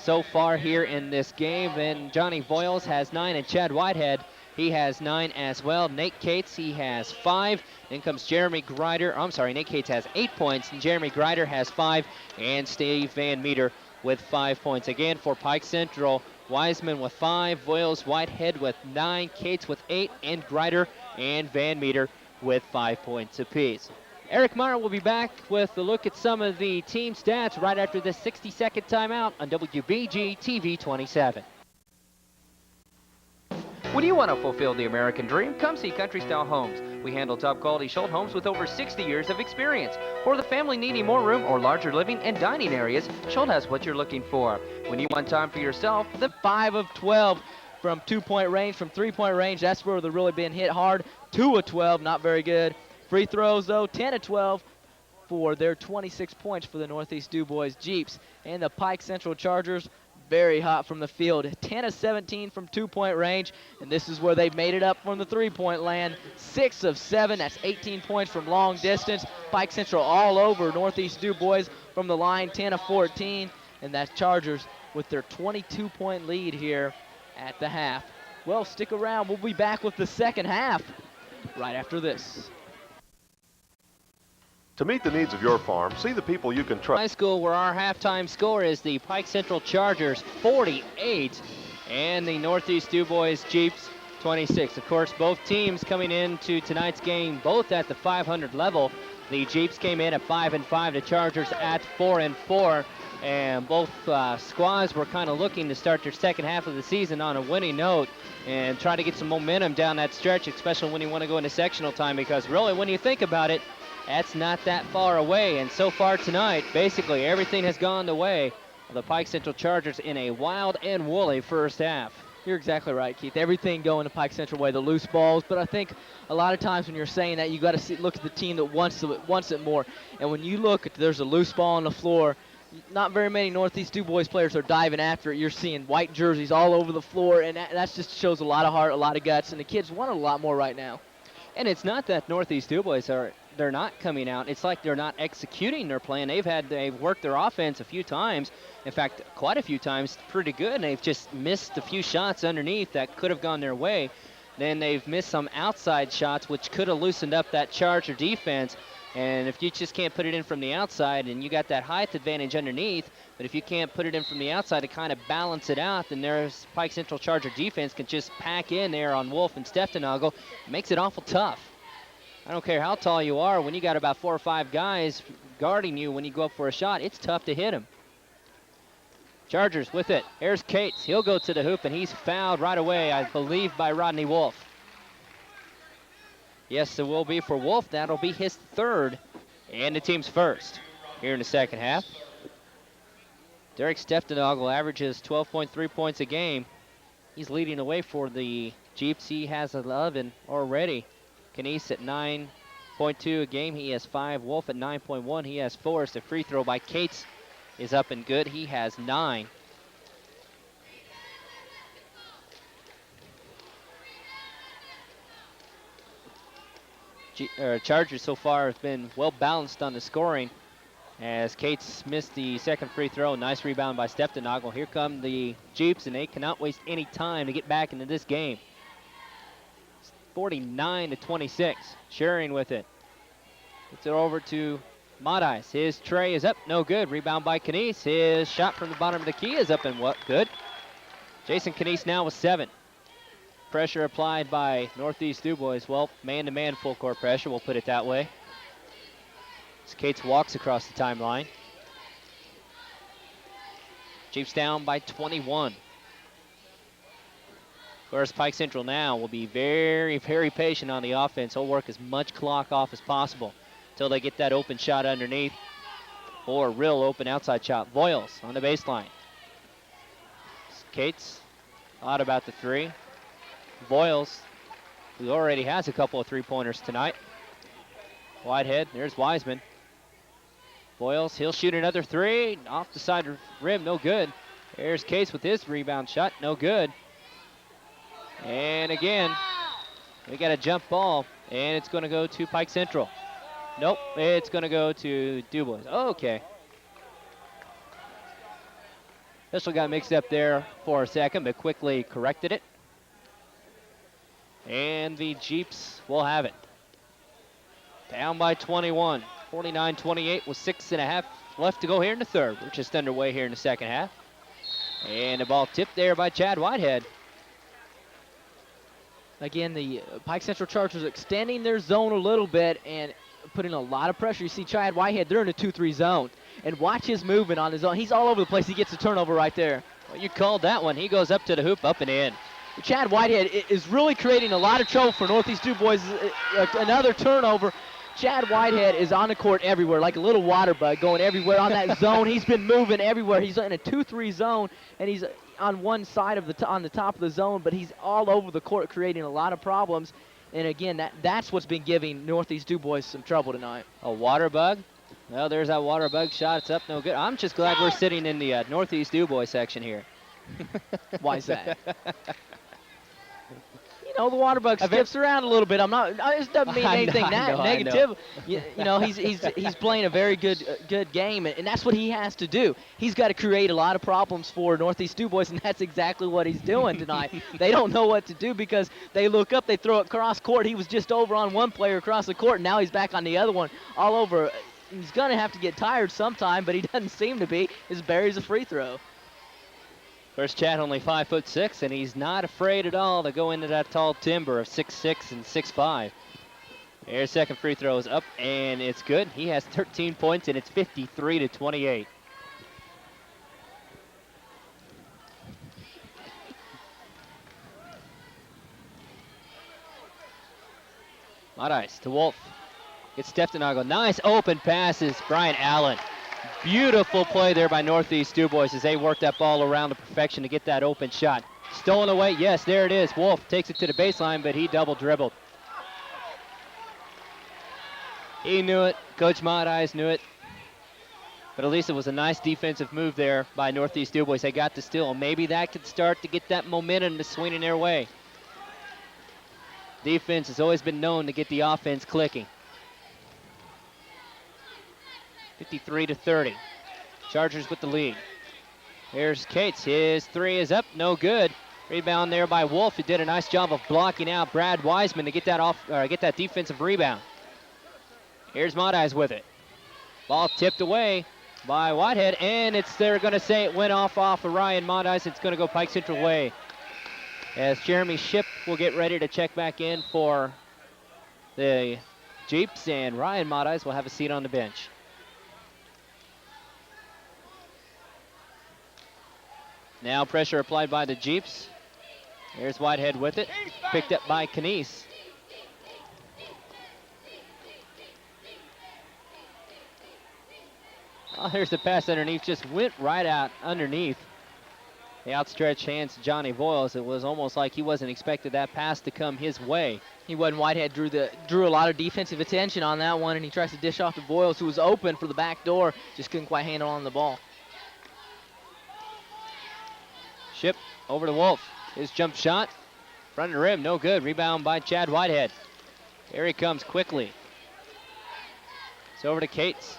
so far here in this game. Then Johnny Voiles has 9, and Chad Whitehead, he has 9 as well. Nate Cates, he has 5. Then comes Jeremy Grider. I'm sorry, Nate Cates has 8 points, and Jeremy Grider has 5, and Steve Van Meter with 5 points. Again for Pike Central, Wiseman with 5, Voiles, Whitehead with 9, Cates with 8, and Grider and Van Meter with 5 points apiece. Eric Meyer will be back with a look at some of the team stats right after this 60-second timeout on WBG TV 27. When you want to fulfill the American dream, come see Country Style Homes. We handle top quality Schultz homes with over 60 years of experience. For the family needing more room or larger living and dining areas, Schultz has what you're looking for. When you want time for yourself, The 5 of 12 from 2-point range, from 3-point range, that's where they're really being hit hard. 2 of 12, not very good. Free throws, though, 10 of 12 for their 26 points for the Northeast Dubois Jeeps. And the Pike Central Chargers, very hot from the field. 10 of 17 from 2-point range, and this is where they've made it up from the 3-point land. 6 of 7, that's 18 points from long distance. Pike Central all over Northeast Dubois from the line, 10 of 14, and that's Chargers with their 22-point lead here at the half. Well, stick around. We'll be back with the second half right after this. To meet the needs of your farm, see the people you can trust. High school, where our halftime score is the Pike Central Chargers 48 and the Northeast Dubois Jeeps 26. Of course, both teams coming into tonight's game both at the 500 level. The Jeeps came in at 5-5, the Chargers at 4-4, and both squads were kind of looking to start their second half of the season on a winning note and try to get some momentum down that stretch, especially when you want to go into sectional time, because really, when you think about it, that's not that far away. And so far tonight, basically everything has gone the way of the Pike Central Chargers in a wild and woolly first half. You're exactly right, Keith. Everything going the Pike Central way, the loose balls. But I think a lot of times when you're saying that, you got to look at the team that wants it more. And when you look, there's a loose ball on the floor. Not very many Northeast Dubois players are diving after it. You're seeing white jerseys all over the floor, and that just shows a lot of heart, a lot of guts. And the kids want it a lot more right now. And it's not that Northeast Dubois they're not coming out. It's like they're not executing their plan. They've worked their offense a few times. In fact, quite a few times, pretty good. And they've just missed a few shots underneath that could have gone their way. Then they've missed some outside shots, which could have loosened up that Charger defense. And if you just can't put it in from the outside, and you got that height advantage underneath, but if you can't put it in from the outside to kind of balance it out, then there's Pike Central Charger defense can just pack in there on Wolf and Steftenagel. Makes it awful tough. I don't care how tall you are, when you got about 4 or 5 guys guarding you when you go up for a shot, it's tough to hit them. Chargers with it. Here's Cates. He'll go to the hoop, and he's fouled right away, I believe, by Rodney Wolf. Yes, it will be for Wolf. That'll be his third and the team's first here in the second half. Derek Steftenagel averages 12.3 points a game. He's leading the way for the Jeeps. He has 11 already. Canese at 9.2 a game. He has 5. Wolf at 9.1. He has 4. The free throw by Cates is up and good. He has 9. Chargers so far have been well balanced on the scoring as Cates missed the second free throw. Nice rebound by Steftenagel. Here come the Jeeps, and they cannot waste any time to get back into this game. 49-26. Sharing with it. Gets it over to Modice. His tray is up. No good. Rebound by Canese. His shot from the bottom of the key is up and good. Jason Canese now with 7. Pressure applied by Northeast Dubois. Well, man-to-man full court pressure, we'll put it that way. As Cates walks across the timeline. Chiefs down by 21. Of course, Pike Central now will be very, very patient on the offense. He'll work as much clock off as possible until they get that open shot underneath or real open outside shot. Voiles on the baseline. Cates thought about the 3. Voiles, who already has a couple of 3-pointers tonight. Whitehead, there's Wiseman. Voiles, he'll shoot another 3. Off the side rim, no good. There's Case with his rebound shot, no good. And again, we got a jump ball, and it's going to go to Pike Central. Nope, it's going to go to Dubois. Okay. Official got mixed up there for a second, but quickly corrected it. And the Jeeps will have it. Down by 21, 49-28 with 6.5 left to go here in the third. We're just underway here in the second half. And the ball tipped there by Chad Whitehead. Again, the Pike Central Chargers extending their zone a little bit and putting a lot of pressure. You see Chad Whitehead, they're in a 2-3 zone. And watch his movement on his zone. He's all over the place. He gets a turnover right there. Well, you called that one. He goes up to the hoop, up and in. Chad Whitehead is really creating a lot of trouble for Northeast Dubois. Another turnover. Chad Whitehead is on the court everywhere, like a little water bug going everywhere on that zone. He's been moving everywhere. He's in a 2-3 zone, and he's on one side of on the top of the zone, but he's all over the court creating a lot of problems. And again, that's what's been giving Northeast Dubois some trouble tonight. A water bug? Well, there's that water bug shot. It's up, no good. I'm just glad we're sitting in the Northeast Dubois section here. Why is that? You know, the water bug skips around a little bit. It doesn't mean anything negative. You know, he's playing a very good game, and that's what he has to do. He's got to create a lot of problems for Northeast Dubois, and that's exactly what he's doing tonight. They don't know what to do because they look up, they throw it cross court. He was just over on one player across the court, and now he's back on the other one, all over. He's going to have to get tired sometime, but he doesn't seem to be. His buries a free throw. First Chad only 5'6", and he's not afraid at all to go into that tall timber of 6'6" and 6'5". Their second free throw is up, and it's good. He has 13 points, and it's 53-28. Madice to Wolf. Gets Stefanago. Nice open passes. Brian Allen. Beautiful play there by Northeast Dubois as they work that ball around to perfection to get that open shot. Stolen away. Yes, there it is. Wolf takes it to the baseline, but he double dribbled. He knew it. Coach Madice knew it. But at least it was a nice defensive move there by Northeast Dubois. They got the steal. Maybe that could start to get that momentum to swing in their way. Defense has always been known to get the offense clicking. 53-30. Chargers with the lead. Here's Cates. His 3 is up, no good. Rebound there by Wolf, who did a nice job of blocking out Brad Wiseman to get that defensive rebound. Here's Madice with it. Ball tipped away by Whitehead, and they're going to say it went off of Ryan Madice. It's going to go Pike Central way. As Jeremy Shipp will get ready to check back in for the Jeeps, and Ryan Madice will have a seat on the bench. Now pressure applied by the Jeeps. There's Whitehead with it. Picked up by Canese. Oh, here's the pass underneath. Just went right out underneath the outstretched hands to Johnny Voiles. It was almost like he wasn't expecting that pass to come his way. He wasn't. Whitehead drew a lot of defensive attention on that one, and he tries to dish off to Voiles, who was open for the back door. Just couldn't quite handle on the ball. Shipp over to Wolf. His jump shot, front of the rim, no good. Rebound by Chad Whitehead. Here he comes quickly. It's over to Cates.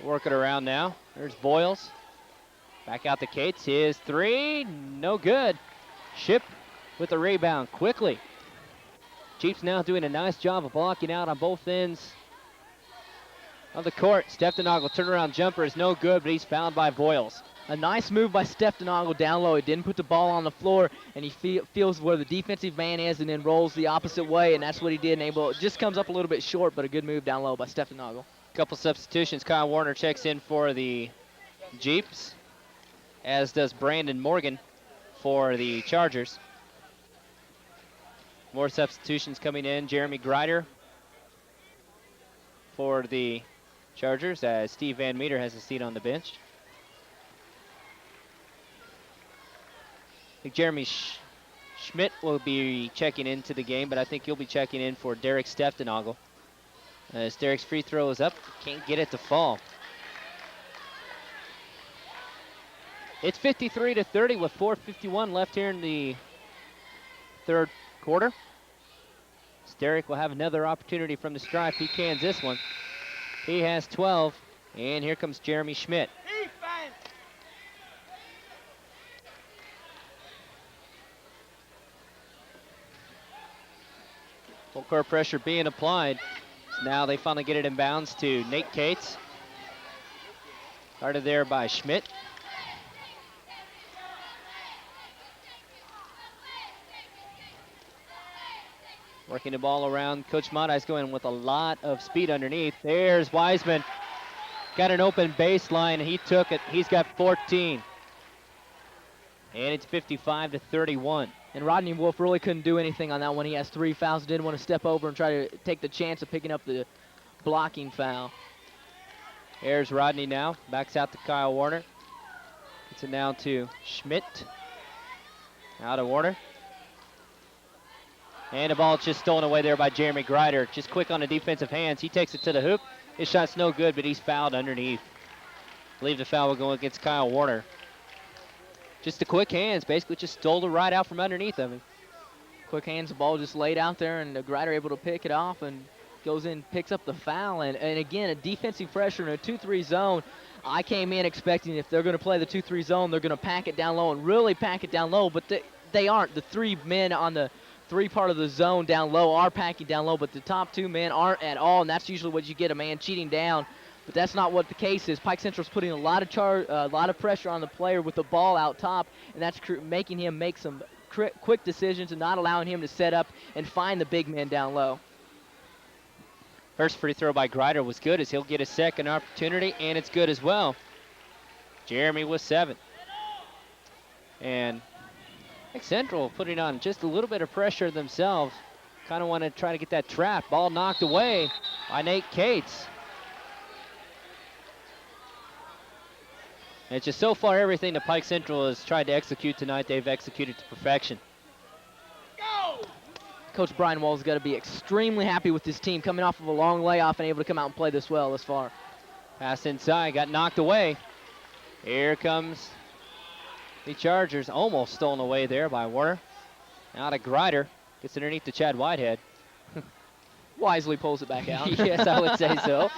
Work it around now. There's Voiles. Back out to Cates. His 3, no good. Shipp with the rebound quickly. Chiefs now doing a nice job of blocking out on both ends of the court. Stefanogle turnaround jumper is no good, but he's fouled by Voiles. A nice move by Stefanogle down low. He didn't put the ball on the floor, and he feels where the defensive man is and then rolls the opposite way, and that's what he did. And just comes up a little bit short, but a good move down low by Stefanogle. Couple substitutions. Kyle Warner checks in for the Jeeps, as does Brandon Morgan for the Chargers. More substitutions coming in. Jeremy Greider for the Chargers, as Steve Van Meter has a seat on the bench. I think Jeremy Schmidt will be checking into the game, but I think he'll be checking in for Derek Stefanogle. As Derek's free throw is up, can't get it to fall. It's 53-30 with 4:51 left here in the third quarter. Derek will have another opportunity from the stripe. He cans this one. He has 12, and here comes Jeremy Schmidt. Full court pressure being applied. So now they finally get it in bounds to Nate Cates. Guarded there by Schmidt. Working the ball around. Coach Motte's going with a lot of speed underneath. There's Wiseman. Got an open baseline. He took it. He's got 14. And it's 55-31. And Rodney Wolf really couldn't do anything on that one. He has 3 fouls. Didn't want to step over and try to take the chance of picking up the blocking foul. Here's Rodney now. Backs out to Kyle Warner. Gets it now to Schmidt. Out of Warner. And the ball just stolen away there by Jeremy Greider. Just quick on the defensive hands. He takes it to the hoop. His shot's no good, but he's fouled underneath. I believe the foul will go against Kyle Warner. Just the quick hands, basically just stole the right out from underneath of him. Quick hands, the ball just laid out there, and the Greider able to pick it off and goes in, picks up the foul. And again, a defensive pressure in a 2-3 zone. I came in expecting if they're going to play the 2-3 zone, they're going to pack it down low and really pack it down low, but they aren't. The 3 men on the 3 part of the zone down low are packing down low, but the top 2 men aren't at all, and that's usually what you get, a man cheating down. But that's not what the case is. Pike Central's putting a lot of pressure on the player with the ball out top, and that's making him make some quick decisions and not allowing him to set up and find the big man down low. First free throw by Greider was good, as he'll get a second opportunity, and it's good as well. Jeremy with 7. And Pike Central putting on just a little bit of pressure themselves. Kind of want to try to get that trap. Ball knocked away by Nate Cates. And it's just so far everything that Pike Central has tried to execute tonight, they've executed to perfection. Coach Brian Wall's got to be extremely happy with his team coming off of a long layoff and able to come out and play this well this far. Pass inside, got knocked away. Here comes the Chargers, almost stolen away there by Warner. Now to Greider, gets underneath to Chad Whitehead. Wisely pulls it back out. Yes, I would say so.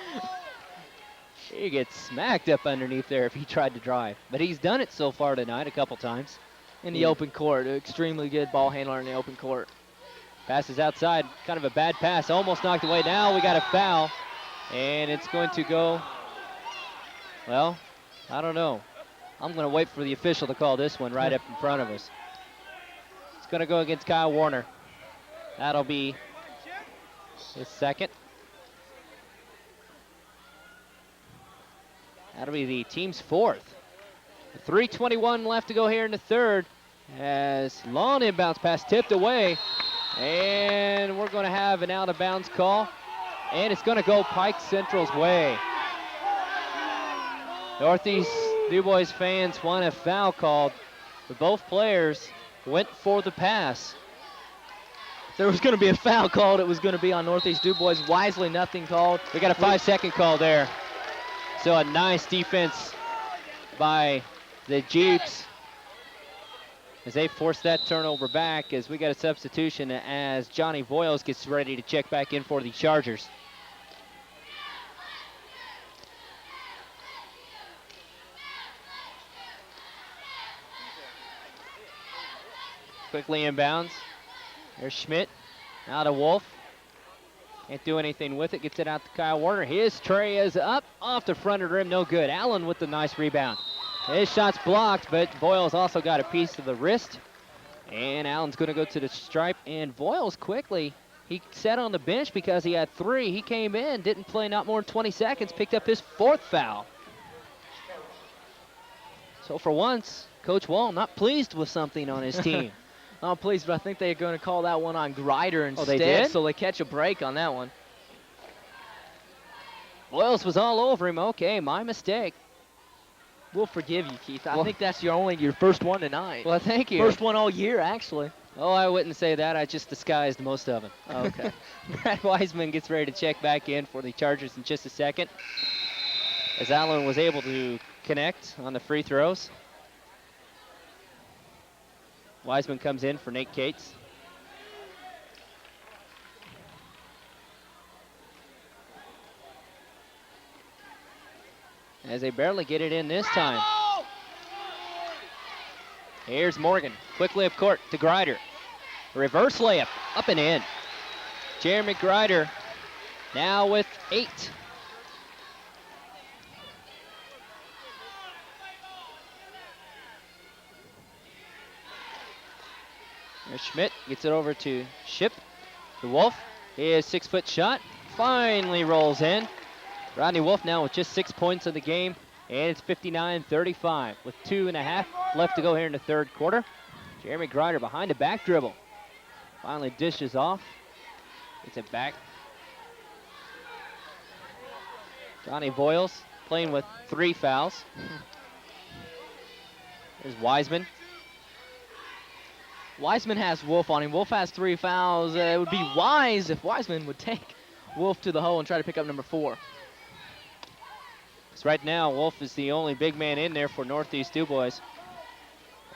He gets smacked up underneath there if he tried to drive. But he's done it so far tonight a couple times. In the open court, extremely good ball handler in the open court. Passes outside, kind of a bad pass, almost knocked away. Now we got a foul, and it's going to go, well, I don't know. I'm going to wait for the official to call this one right up in front of us. It's going to go against Kyle Warner. That'll be his second. That'll be the team's 4th. 3:21 left to go here in the third, as long inbounds pass tipped away. And we're going to have an out-of-bounds call, and it's going to go Pike Central's way. Northeast Dubois fans want a foul called, but both players went for the pass. If there was going to be a foul called, it was going to be on Northeast Dubois. Wisely, nothing called. We got a 5-second call there. So a nice defense by the Jeeps as they force that turnover back, as we got a substitution as Johnny Voiles gets ready to check back in for the Chargers. Quickly inbounds. There's Schmidt. Now to Wolf. Can't do anything with it. Gets it out to Kyle Warner. His tray is up off the front of the rim. No good. Allen with the nice rebound. His shot's blocked, but Voiles also got a piece of the wrist. And Allen's going to go to the stripe. And Voiles quickly, he sat on the bench because he had 3. He came in, didn't play not more than 20 seconds, picked up his 4th foul. So for once, Coach Wall not pleased with something on his team. Not pleased, but I think they're going to call that one on Grider instead. Oh, they did? So they catch a break on that one. Voiles was all over him. Okay, my mistake. We'll forgive you, Keith. I Well- think that's your first one tonight. Well, thank you. First one all year, actually. Oh, I wouldn't say that. I just disguised most of them. Okay. Brad Wiseman gets ready to check back in for the Chargers in just a second. As Allen was able to connect on the free throws. Wiseman comes in for Nate Cates. As they barely get it in this time. Here's Morgan, quickly up court to Grider. Reverse layup, up and in. Jeremy Grider now with 8. There's Schmidt, gets it over to Ship. The Wolf, his 6-foot shot, finally rolls in. Rodney Wolf now with just 6 points in the game, and it's 59-35 with 2.5 left to go here in the third quarter. Jeremy Grider behind the back dribble. Finally dishes off, gets it back. Johnny Voiles playing with 3 fouls. There's Wiseman. Wiseman has Wolf on him. Wolf has 3 fouls. It would be wise if Wiseman would take Wolf to the hole and try to pick up number 4. Because right now, Wolf is the only big man in there for Northeast Dubois.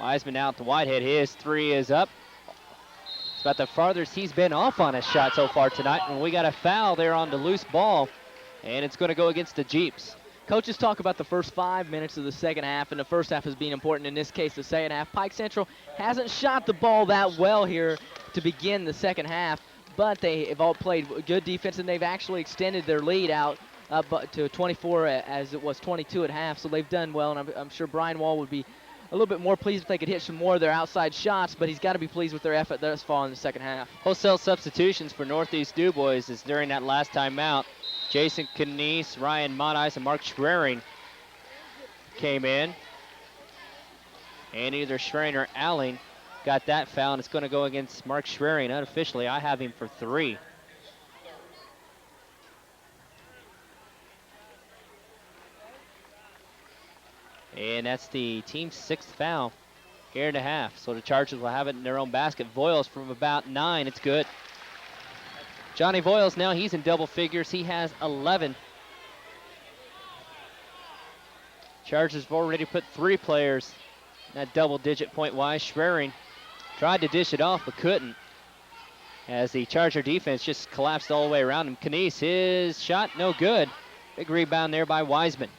Wiseman out to Whitehead. His 3 is up. It's about the farthest he's been off on his shot so far tonight. And we got a foul there on the loose ball. And it's going to go against the Jeeps. Coaches talk about the first 5 minutes of the second half, and the first half as being important. In this case, the second half. Pike Central hasn't shot the ball that well here to begin the second half, but they have all played good defense, and they've actually extended their lead out to 24 as it was 22 at half, so they've done well, and I'm sure Brian Wall would be a little bit more pleased if they could hit some more of their outside shots, but he's got to be pleased with their effort thus far in the second half. Wholesale substitutions for Northeast Dubois is during that last timeout. Jason Canese, Ryan Mottice, and Mark Schraring came in. And either Schraring or Allen got that foul, and it's going to go against Mark Schraring. Unofficially, I have him for 3. And that's the team's 6th foul here in the half. So the Chargers will have it in their own basket. Voiles from about 9, it's good. Johnny Voiles now, he's in double figures. He has 11. Chargers have already put 3 players in that double-digit point-wise. Schraring tried to dish it off, but couldn't, as the Charger defense just collapsed all the way around him. Canese, his shot, no good. Big rebound there by Wiseman.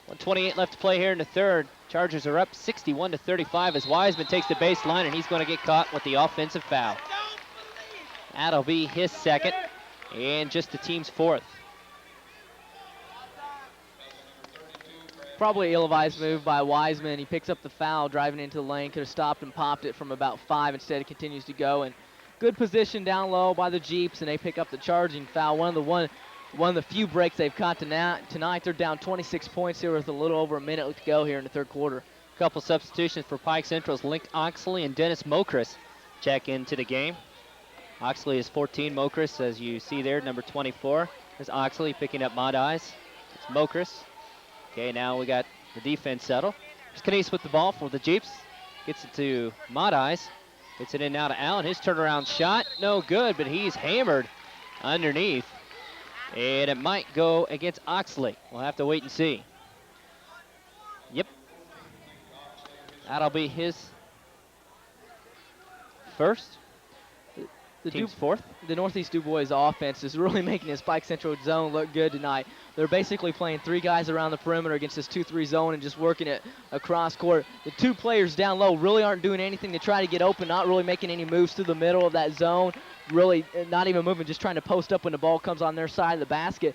1:28 left to play here in the third. Chargers are up 61-35 as Wiseman takes the baseline, and he's going to get caught with the offensive foul. That'll be his 2nd, and just the team's 4th. Probably ill-advised move by Wiseman. He picks up the foul, driving into the lane. Could have stopped and popped it from about 5. Instead, it continues to go. And good position down low by the Jeeps, and they pick up the charging foul. One of the few breaks they've caught tonight. They're down 26 points here with a little over a minute to go here in the third quarter. A couple substitutions for Pike Central's Link Oxley and Dennis Mokris check into the game. Oxley is 14, Mokris, as you see there, number 24. There's Oxley picking up Modice. It's Mokris. Okay, now we got the defense settle. There's Canese with the ball for the Jeeps. Gets it to Modice. Gets it in now to Allen. His turnaround shot, no good, but he's hammered underneath. And it might go against Oxley. We'll have to wait and see. Yep. That'll be his first. team's fourth. The Northeast Dubois offense is really making this Pike Central zone look good tonight. They're basically playing 3 guys around the perimeter against this 2-3 zone and just working it across court. The 2 players down low really aren't doing anything to try to get open, not really making any moves through the middle of that zone, really not even moving, just trying to post up when the ball comes on their side of the basket.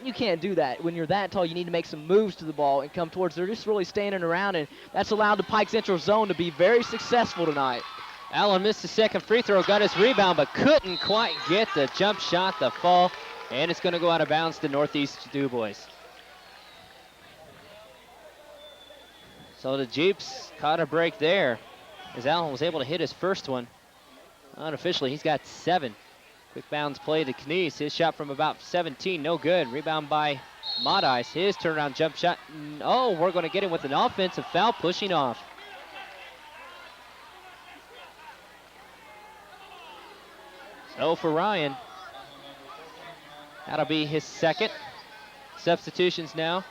You can't do that. When you're that tall, you need to make some moves to the ball and come towards. They're just really standing around, and that's allowed the Pike Central zone to be very successful tonight. Allen missed the second free throw, got his rebound, but couldn't quite get the jump shot, the fall, and it's going to go out of bounds to Northeast Dubois. So the Jeeps caught a break there as Allen was able to hit his first one. Unofficially, he's got 7. Quick bounds play to Knies. His shot from about 17, no good. Rebound by Modice. His turnaround jump shot. Oh, we're going to get him with an offensive foul, pushing off. So for Ryan, that'll be his second. Substitutions now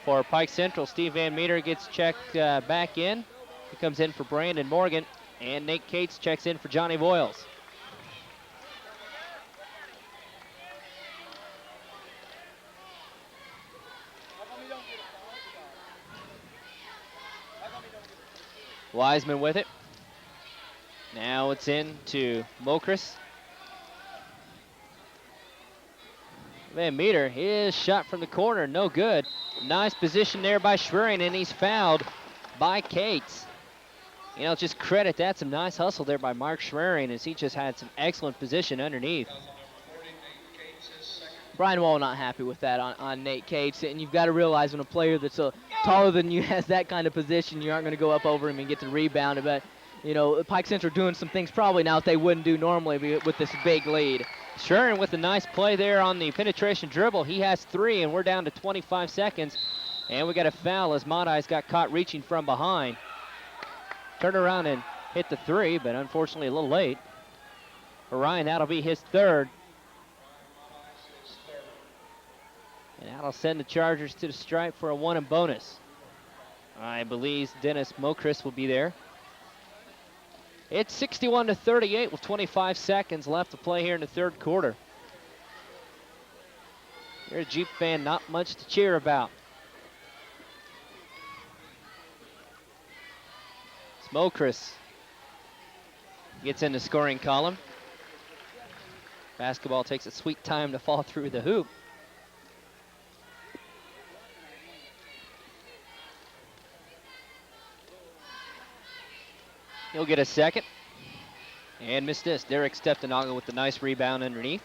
for Pike Central. Steve Van Meter gets checked back in. He comes in for Brandon Morgan, and Nate Cates checks in for Johnny Voiles. Wiseman with it. Now it's in to Mokris. Van Meter, his shot from the corner, no good. Nice position there by Schwerin, and he's fouled by Cates. You know, just credit that. Some nice hustle there by Mark Schwerin as he just had some excellent position underneath. Brian Wall not happy with that on Nate Cates, and you've got to realize when a player that's taller than you has that kind of position, you aren't going to go up over him and get the rebound. But, you know, Pike Central doing some things probably now that they wouldn't do normally with this big lead. Schwerin with a nice play there on the penetration dribble. He has 3, and we're down to 25 seconds. And we got a foul as Modice got caught reaching from behind. Turned around and hit the 3, but unfortunately a little late. For Ryan, that'll be his 3rd. And that'll send the Chargers to the stripe for a 1 and bonus. I believe Dennis Mokris will be there. It's 61-38 with 25 seconds left to play here in the 3rd quarter. You're a Jeep fan, not much to cheer about. Mokris gets in the scoring column. Basketball takes a sweet time to fall through the hoop. He'll get a second. And missed this. Derek Steptonaga with the nice rebound underneath.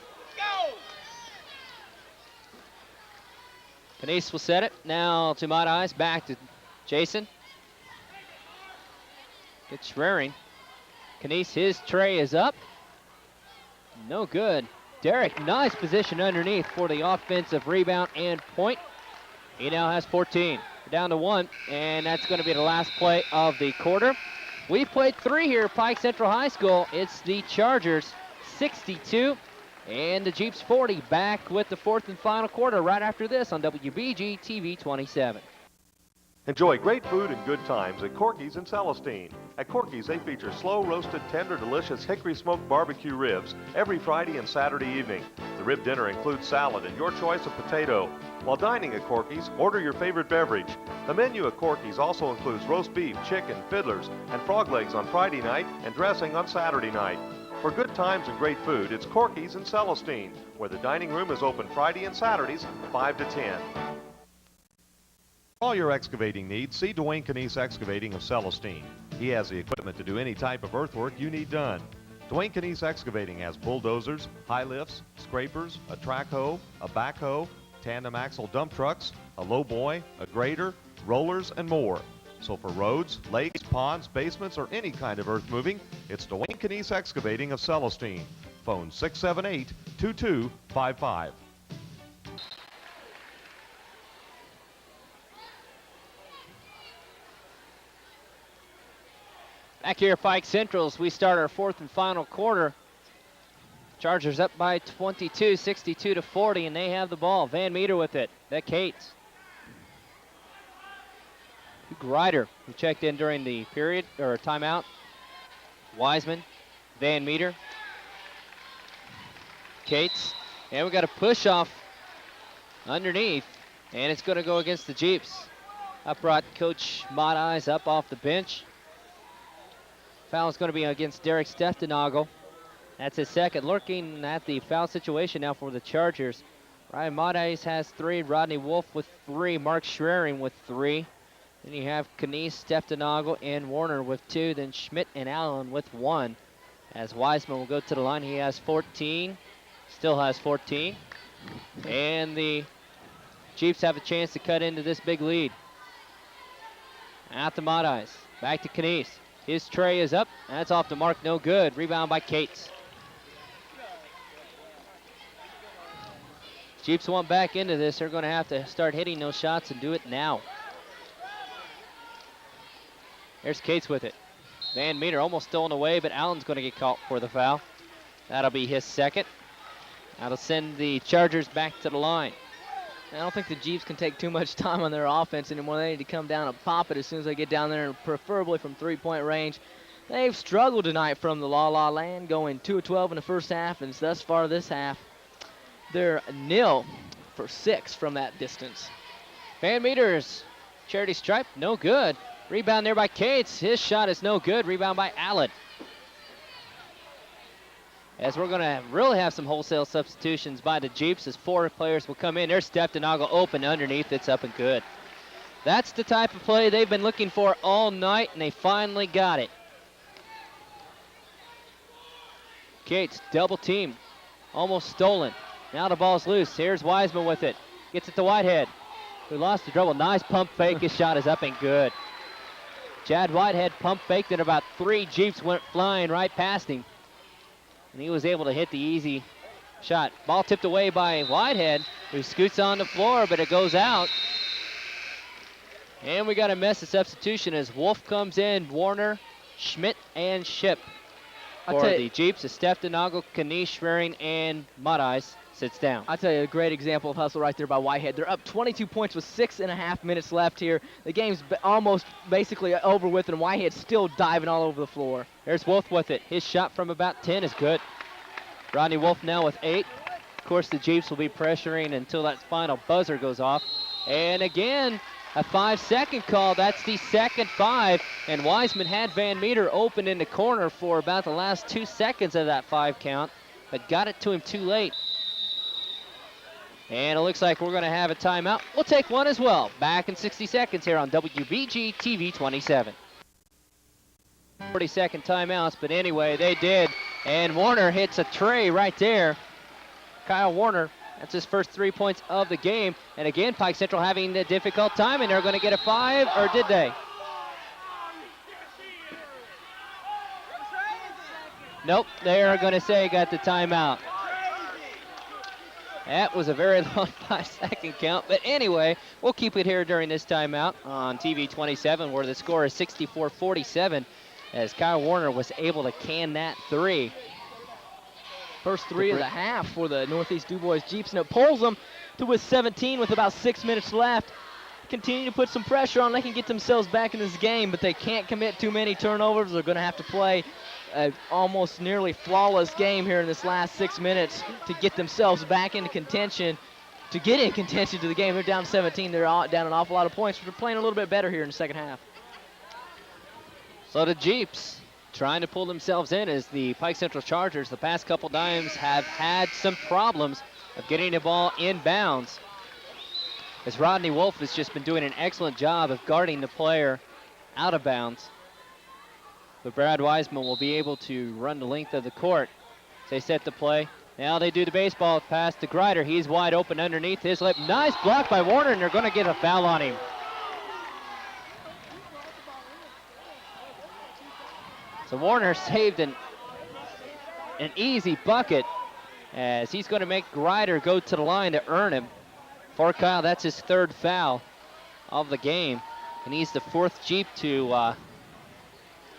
Knies will set it. Now to Modice. Back to Jason. Gets Schwerin. Knies, his tray is up. No good. Derek, nice position underneath for the offensive rebound and point. He now has 14. We're down to 1, and that's going to be the last play of the quarter. We've played 3 here at Pike Central High School. It's the Chargers 62 and the Jeeps 40. Back with the 4th and final quarter right after this on WBG TV 27. Enjoy great food and good times at Corky's in Celestine. At Corky's, they feature slow-roasted, tender, delicious hickory-smoked barbecue ribs every Friday and Saturday evening. The rib dinner includes salad and your choice of potato. While dining at Corky's, order your favorite beverage. The menu at Corky's also includes roast beef, chicken, fiddlers, and frog legs on Friday night and dressing on Saturday night. For good times and great food, it's Corky's in Celestine, where the dining room is open Friday and Saturdays, 5 to 10. For all your excavating needs, see Dwayne Knies Excavating of Celestine. He has the equipment to do any type of earthwork you need done. Dwayne Knies Excavating has bulldozers, high lifts, scrapers, a track hoe, a backhoe, tandem axle dump trucks, a lowboy, a grader, rollers, and more. So for roads, lakes, ponds, basements, or any kind of earth moving, it's Dwayne Knies Excavating of Celestine. Phone 678-2255. Back here at Pike Central as we start our 4th and final quarter. Chargers up by 22, 62-40, and they have the ball. Van Meter with it. Beck Cates. Grider, who checked in during the period or timeout. Wiseman, Van Meter, Cates. And we got a push off underneath. And it's going to go against the Jeeps. Up brought Coach Mott Eyes up off the bench. Foul is going to be against Derek Steftenagel. That's his second. Looking at the foul situation now for the Chargers. Ryan Mott Eyes has 3. Rodney Wolf with 3. Mark Schraring with 3. Then you have Knies, Steftenagel, and Warner with 2. Then Schmidt and Allen with 1. As Wiseman will go to the line, he has 14. Still has 14. And the Jeeps have a chance to cut into this big lead. At the Mott Eyes. Back to Knies. His tray is up. That's off the mark. No good. Rebound by Cates. Jeeps want back into this. They're going to have to start hitting those shots and do it now. There's Cates with it. Van Meter almost stolen away, but Allen's going to get caught for the foul. That'll be his second. That'll send the Chargers back to the line. I don't think the Jeeps can take too much time on their offense anymore. They need to come down and pop it as soon as they get down there, and preferably from three-point range. They've struggled tonight from the La La Land, going 2 of 12 in the first half, and thus far this half, they're 0 for 6 from that distance. Van Meter's charity stripe, no good. Rebound there by Cates. His shot is no good. Rebound by Allen. As we're going to really have some wholesale substitutions by the Jeeps as 4 players will come in. There's Steftenagel open underneath. It's up and good. That's the type of play they've been looking for all night, and they finally got it. Cates, double team. Almost stolen. Now the ball's loose. Here's Wiseman with it. Gets it to Whitehead, who lost the dribble. Nice pump fake. His shot is up and good. Chad Whitehead pump faked, and about 3 Jeeps went flying right past him. And he was able to hit the easy shot. Ball tipped away by Whitehead, who scoots on the floor, but it goes out. And we got a mess of substitution as Wolf comes in, Warner, Schmidt, and Ship. For the Jeeps, Steftenagel, Knies, Schraring, and Mott Eyes sits down. I'll tell you a great example of hustle right there by Whitehead. They're up 22 points with 6.5 minutes left here. The game's almost basically over with, and Whitehead's still diving all over the floor. There's Wolf with it. His shot from about 10 is good. Rodney Wolf now with 8. Of course, the Jeeps will be pressuring until that final buzzer goes off. And again, a 5-second call. That's the second 5. And Wiseman had Van Meter open in the corner for about the last 2 seconds of that 5 count, but got it to him too late. And it looks like we're going to have a timeout. We'll take one as well. Back in 60 seconds here on WBG TV 27. 40-second timeouts, but anyway, they did. And Warner hits a tray right there. Kyle Warner, that's his first 3 points of the game. And again, Pike Central having a difficult time, and they're going to get a 5, or did they? Nope, they are going to say got the timeout. That was a very long 5-second count. But anyway, we'll keep it here during this timeout on TV 27, where the score is 64-47, as Kyle Warner was able to can that 3. First 3 of the half for the Northeast Dubois Jeeps, and it pulls them to with 17 with about 6 minutes left. Continue to put some pressure on. They can get themselves back in this game, but they can't commit too many turnovers. They're going to have to play almost nearly flawless game here in this last 6 minutes to get themselves back into contention, to get in contention to the game. They're down 17. They're down an awful lot of points, but they're playing a little bit better here in the second half. So the Jeeps trying to pull themselves in as the Pike Central Chargers the past couple times have had some problems of getting the ball inbounds, as Rodney Wolf has just been doing an excellent job of guarding the player out of bounds. But Brad Wiseman will be able to run the length of the court. They set the play. Now they do the baseball pass to Grider. He's wide open underneath his lip. Nice block by Warner, and they're going to get a foul on him. So Warner saved an easy bucket, as he's going to make Grider go to the line to earn him. For Kyle, that's his 3rd foul of the game, and he's the 4th Jeep to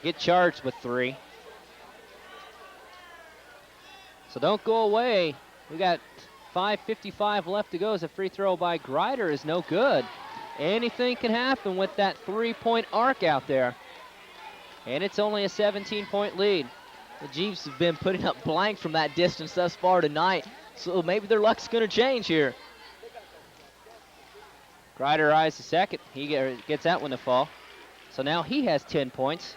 get charged with 3. So don't go away. We got 5:55 left to go as a free throw by Grider is no good. Anything can happen with that 3-point arc out there. And it's only a 17-point lead. The Jeeps have been putting up blanks from that distance thus far tonight, so maybe their luck's going to change here. Grider eyes the second. He gets that one to fall. So now he has 10 points.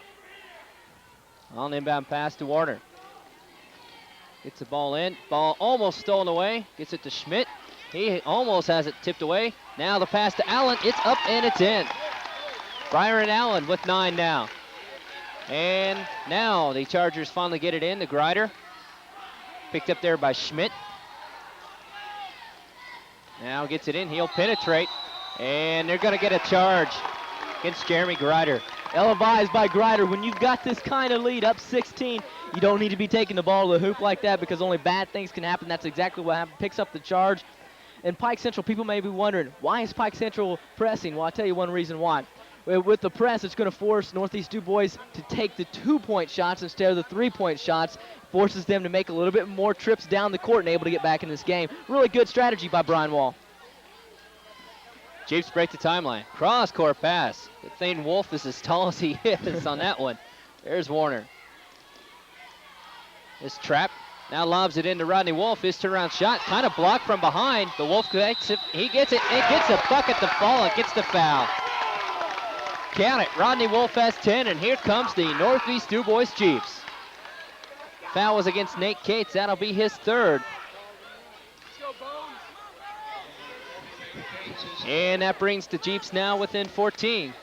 On the inbound pass to Warner. Gets the ball in. Ball almost stolen away. Gets it to Schmidt. He almost has it tipped away. Now the pass to Allen. It's up and it's in. Byron Allen with 9 now. And now the Chargers finally get it in. The Grider. Picked up there by Schmidt. Now gets it in. He'll penetrate. And they're going to get a charge against Jeremy Grider. Ill-advised by Grider. When you've got this kind of lead, up 16, you don't need to be taking the ball to the hoop like that because only bad things can happen. That's exactly what happened. Picks up the charge. And Pike Central, people may be wondering, why is Pike Central pressing? Well, I'll tell you one reason why. With the press, it's going to force Northeast Dubois to take the 2-point shots instead of the 3-point shots. Forces them to make a little bit more trips down the court and able to get back in this game. Really good strategy by Brian Wall. Jeeps break the timeline. Cross-court pass. Good thing Wolf is as tall as he is on that one. There's Warner. This trap. Now lobs it into Rodney Wolf. His turnaround shot kind of blocked from behind, but Wolf gets it. He gets it. It gets a bucket to fall. It gets the foul. Count it. Rodney Wolf has 10, and here comes the Northeast Dubois Jeeps. Foul was against Nate Cates. That'll be his 3rd. And that brings the Jeeps now within 14.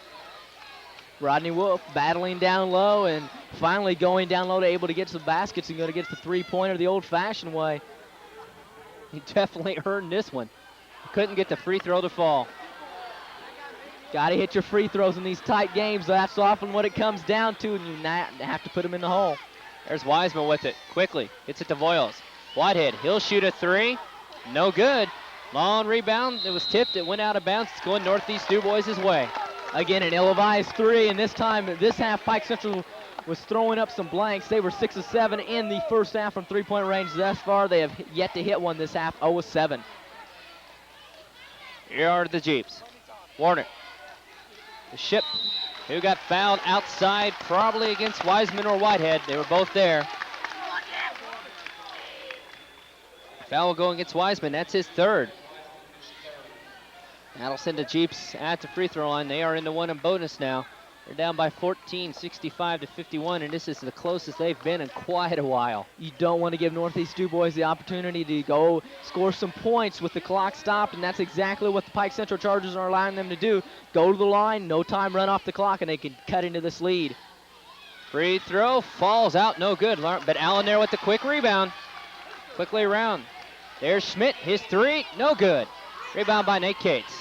Rodney Wolf battling down low and finally going down low to able to get to the baskets and going to get the 3-pointer the old-fashioned way. He definitely earned this one. Couldn't get the free throw to fall. Got to hit your free throws in these tight games. That's often what it comes down to, and you have to put them in the hole. There's Wiseman with it. Quickly. Gets it to Voiles. Whitehead. He'll shoot a 3. No good. Long rebound. It was tipped. It went out of bounds. It's going Northeast Dubois' way. Again, an ill-advised 3, and this time, this half, Pike Central was throwing up some blanks. They were 6 of 7 in the first half from 3-point range thus far. They have yet to hit one this half, 0 of 7. Here are the Jeeps. Warner. The Ship, who got fouled outside, probably against Wiseman or Whitehead. They were both there. Foul will go against Wiseman. That's his 3rd. That'll send the Jeeps at the free throw line. They are in the 1 and bonus now. They're down by 14, 65-51, and this is the closest they've been in quite a while. You don't want to give Northeast Dubois the opportunity to go score some points with the clock stopped, and that's exactly what the Pike Central Chargers are allowing them to do. Go to the line, no time, run off the clock, and they can cut into this lead. Free throw falls out, no good. But Allen there with the quick rebound. Quickly around. There's Schmidt, his 3, no good. Rebound by Nate Cates.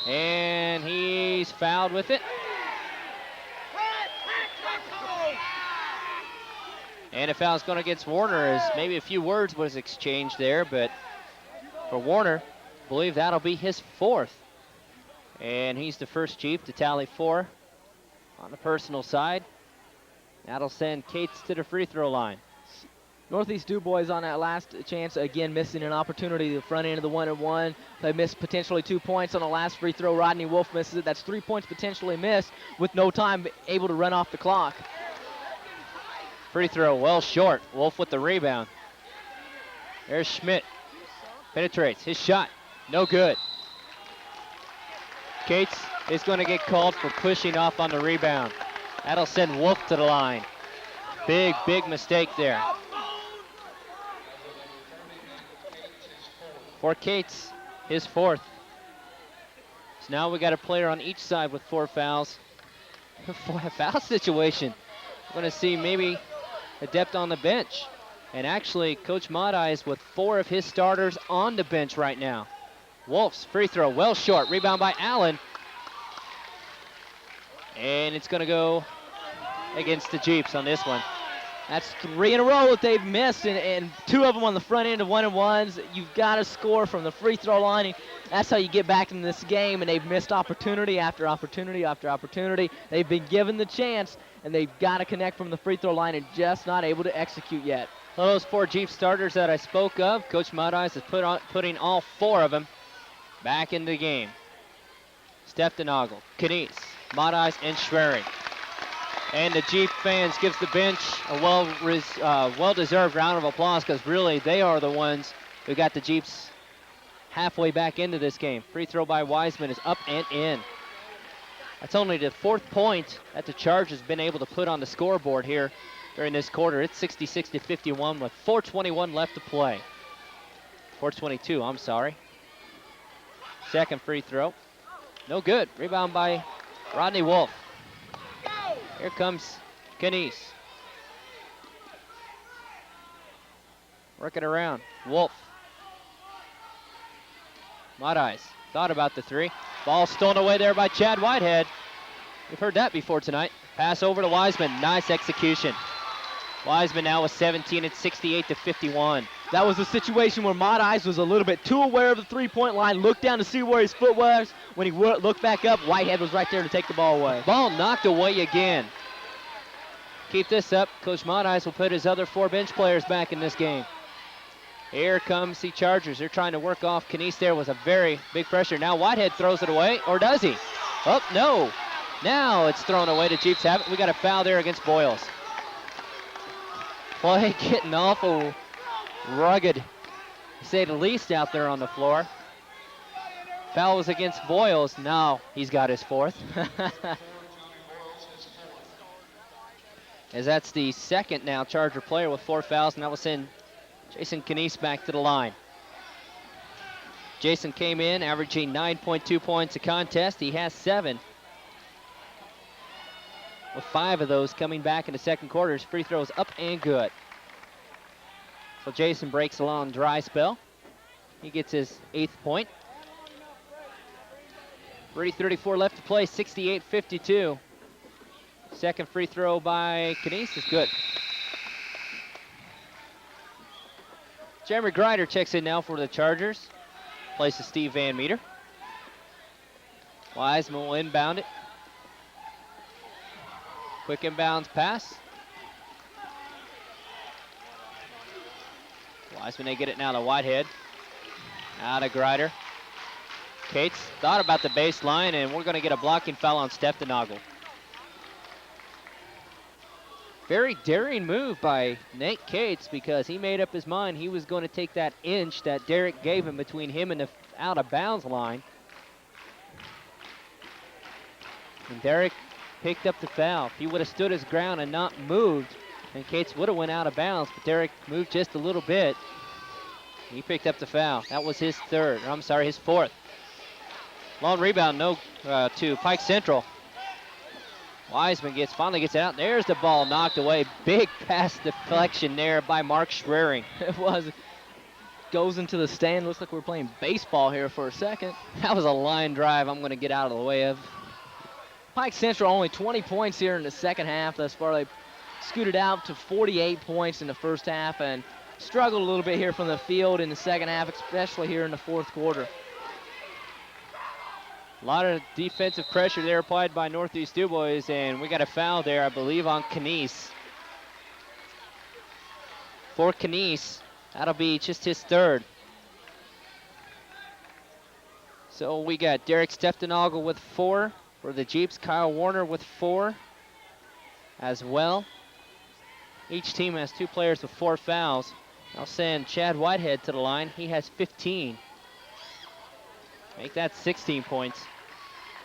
And he's fouled with it. And a foul's going against Warner as maybe a few words was exchanged there, but for Warner, I believe that'll be his 4th. And he's the first Jeep to tally 4 on the personal side. That'll send Cates to the free throw line. Northeast Dubois on that last chance, again missing an opportunity, the front end of the 1-and-1. They missed potentially 2 points on the last free throw. Rodney Wolf misses it. That's 3 points potentially missed with no time able to run off the clock. Free throw well short. Wolf with the rebound. There's Schmidt. Penetrates. His shot. No good. Cates is going to get called for pushing off on the rebound. That'll send Wolf to the line. Big mistake there. For Cates, his 4th. So now we got a player on each side with 4 fouls. For a foul situation. We're going to see maybe a depth on the bench. And actually, Coach Mott is with 4 of his starters on the bench right now. Wolf's free throw, well short. Rebound by Allen. And it's going to go against the Jeeps on this one. That's 3 in a row that they've missed, and 2 of them on the front end of 1-and-1s. You've got to score from the free throw line. That's how you get back in this game, and they've missed opportunity after opportunity after opportunity. They've been given the chance, and they've got to connect from the free throw line and just not able to execute yet. Well, those 4 Jeep starters that I spoke of, Coach Mott is putting all 4 of them back in the game. Steph Denogel, Knies, Mott and Schwerin. And the Jeep fans gives the bench a well-deserved round of applause because really they are the ones who got the Jeeps halfway back into this game. Free throw by Wiseman is up and in. That's only the 4th point that the Charge has been able to put on the scoreboard here during this quarter. It's 66-51 with 4:21 left to play. 4:22, I'm sorry. Second free throw. No good. Rebound by Rodney Wolf. Here comes Knies. Working around. Wolf. Modice thought about the three. Ball stolen away there by Chad Whitehead. We've heard that before tonight. Pass over to Wiseman. Nice execution. Wiseman now with 17 at 68-51. That was a situation where Modice was a little bit too aware of the three-point line, looked down to see where his foot was. When he looked back up, Whitehead was right there to take the ball away. Ball knocked away again. Keep this up. Coach Modice will put his other 4 bench players back in this game. Here comes the Chargers. They're trying to work off Knies there with a very big pressure. Now Whitehead throws it away, or does he? Oh, no. Now it's thrown away. The Jeeps have it. We got a foul there against Boyles. Play getting awful rugged, to say the least, out there on the floor. Foul was against Boyles. Now he's got his 4th. As that's the 2nd now Charger player with 4 fouls, and that will send Jason Knies back to the line. Jason came in averaging 9.2 points a contest. He has 7. With 5 of those coming back in the second quarter. His free throws up and good. So Jason breaks a long dry spell. He gets his 8th point. 3:34 left to play, 68-52. Second free throw by Knies is good. Jeremy Grider checks in now for the Chargers. Places Steve Van Meter. Wiseman will inbound it. Quick inbounds pass. Wiseman, they get it now to Whitehead. Out of Grider. Cates thought about the baseline, and we're going to get a blocking foul on Steftenagel. Very daring move by Nate Cates because he made up his mind he was going to take that inch that Derek gave him between him and the out-of-bounds line. And Derek picked up the foul. If he would have stood his ground and not moved, and Cates would have went out of bounds, but Derek moved just a little bit. He picked up the foul. That was his 4th. Long rebound, to Pike Central. Wiseman finally gets it out. There's the ball knocked away. Big pass deflection there by Mark Schraring. It was. Goes into the stand. Looks like we're playing baseball here for a second. That was a line drive I'm going to get out of the way of. Pike Central only 20 points here in the second half thus far. They scooted out to 48 points in the first half and struggled a little bit here from the field in the second half, especially here in the 4th quarter. A lot of defensive pressure there applied by Northeast Dubois, and we got a foul there, I believe, on Knies. For Knies, that'll be just his 3rd. So we got Derek Steftenagel with 4 for the Jeeps. Kyle Warner with 4 as well. Each team has 2 players with 4 fouls. I'll send Chad Whitehead to the line. He has 15. Make that 16 points.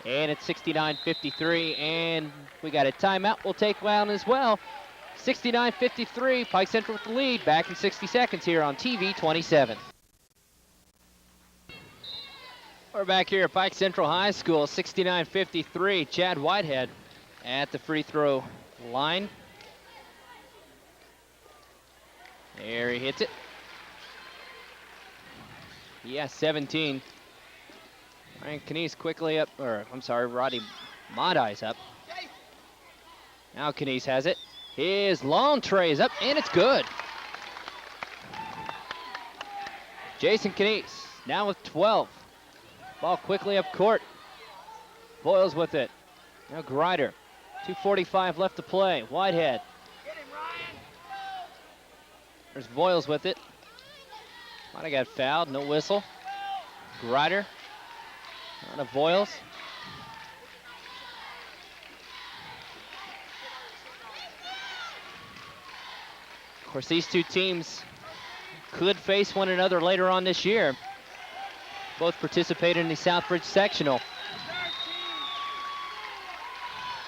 And it's 69-53, and we got a timeout. We'll take one as well. 69-53, Pike Central with the lead. Back in 60 seconds here on TV 27. We're back here at Pike Central High School, 69-53. Chad Whitehead at the free throw line. There he hits it. He has 17. Ryan Knies quickly up, Roddy Modice up. Now Knies has it. His long tray is up, and it's good. Jason Knies now with 12. Ball quickly up court. Boyles with it. Now Grider. 2:45 left to play. Whitehead. There's Boyles with it. Might have got fouled, no whistle. Grider. Out of Boyles. course, these two teams could face one another later on this year. Both participate in the Southbridge sectional.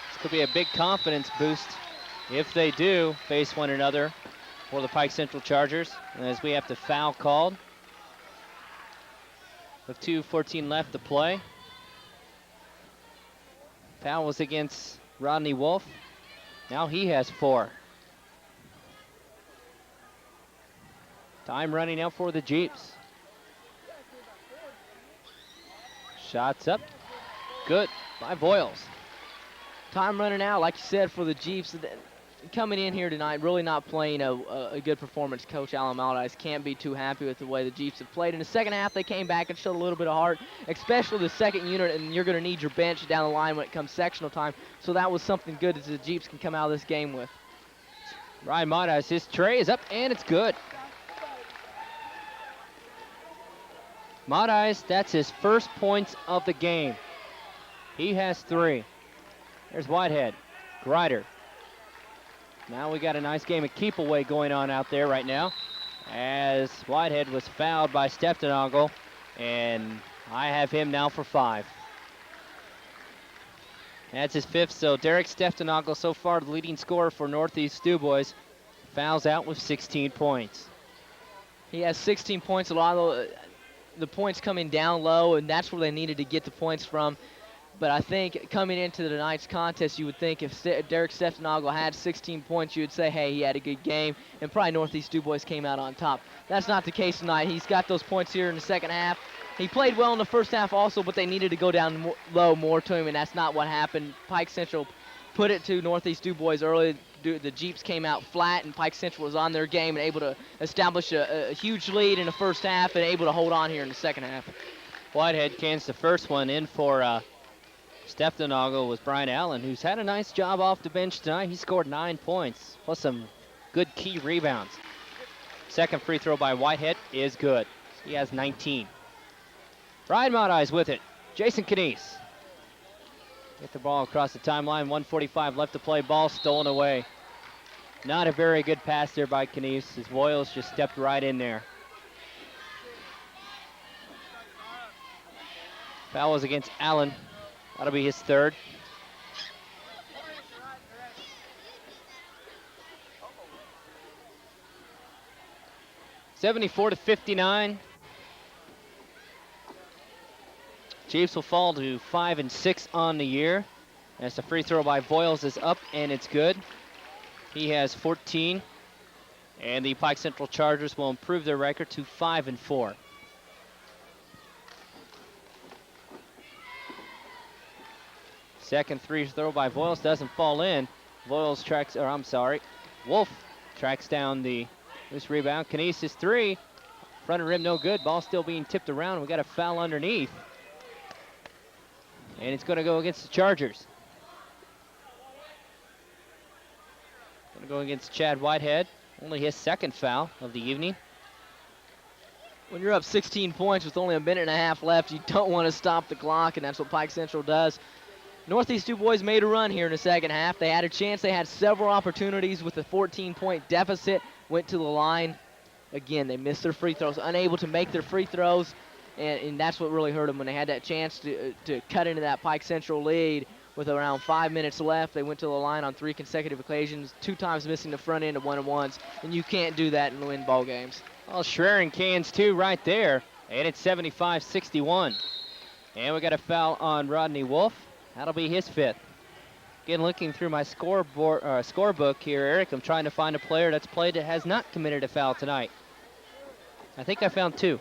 This could be a big confidence boost if they do face one another for the Pike Central Chargers, as we have to foul called. With 2:14 left to play. Foul was against Rodney Wolf. Now he has 4. Time running out for the Jeeps. Shots up. Good by Voiles. Time running out, like you said, for the Jeeps. Coming in here tonight, really not playing a good performance. Coach Alan Maldice can't be too happy with the way the Jeeps have played. In the second half, they came back and showed a little bit of heart, especially the second unit, and you're going to need your bench down the line when it comes sectional time. So that was something good that the Jeeps can come out of this game with. Ryan Maldice, his tray is up, and it's good. Maldice, that's his first points of the game. He has 3. There's Whitehead, Grider. Now we got a nice game of keep away going on out there right now, as Whitehead was fouled by Steftenagel, and I have him now for 5. That's his 5th, so Derek Steftenagel, so far the leading scorer for Northeast Dubois, fouls out with 16 points. He has 16 points. A lot of the points coming down low, and that's where they needed to get the points from. But I think coming into tonight's contest, you would think if Derek Steftenagel had 16 points, you would say, hey, he had a good game, and probably Northeast Dubois came out on top. That's not the case tonight. He's got those points here in the second half. He played well in the first half also, but they needed to go down low more to him, and that's not what happened. Pike Central put it to Northeast Dubois early. The Jeeps came out flat, and Pike Central was on their game and able to establish a huge lead in the first half and able to hold on here in the second half. Whitehead cans the first one in for Steftenagel was Brian Allen, who's had a nice job off the bench tonight. He scored 9 points, plus some good key rebounds. Second free throw by Whitehead is good. He has 19. Ryan Maldice with it. Jason Canese. Get the ball across the timeline. 1:45 left to play. Ball stolen away. Not a very good pass there by Canese, as Voiles just stepped right in there. Foul was against Allen. That'll be his 3rd. (74-59). Chiefs will fall to 5-6 on the year. As the free throw by Voiles is up, and it's good. He has 14. And the Pike Central Chargers will improve their record to 5-4. Second free throw by Voiles doesn't fall in. Wolf tracks down the loose rebound. Canese's 3. Front of rim, no good. Ball still being tipped around. We got a foul underneath. And it's going to go against the Chargers. Going to go against Chad Whitehead. Only his 2nd foul of the evening. When you're up 16 points with only a minute and a half left, you don't want to stop the clock, and that's what Pike Central does. Northeast Dubois made a run here in the second half. They had a chance. They had several opportunities with a 14-point deficit. Went to the line. Again, they missed their free throws, unable to make their free throws, and that's what really hurt them when they had that chance to cut into that Pike Central lead with around 5 minutes left. They went to the line on 3 consecutive occasions, 2 times missing the front end of 1-on-1s, and you can't do that and win ball games. Well, Schrerin cans 2 right there, and it's 75-61. And we got a foul on Rodney Wolf. That'll be his 5th. Again, looking through my scorebook here, Eric, I'm trying to find a player that's played that has not committed a foul tonight. I think I found 2.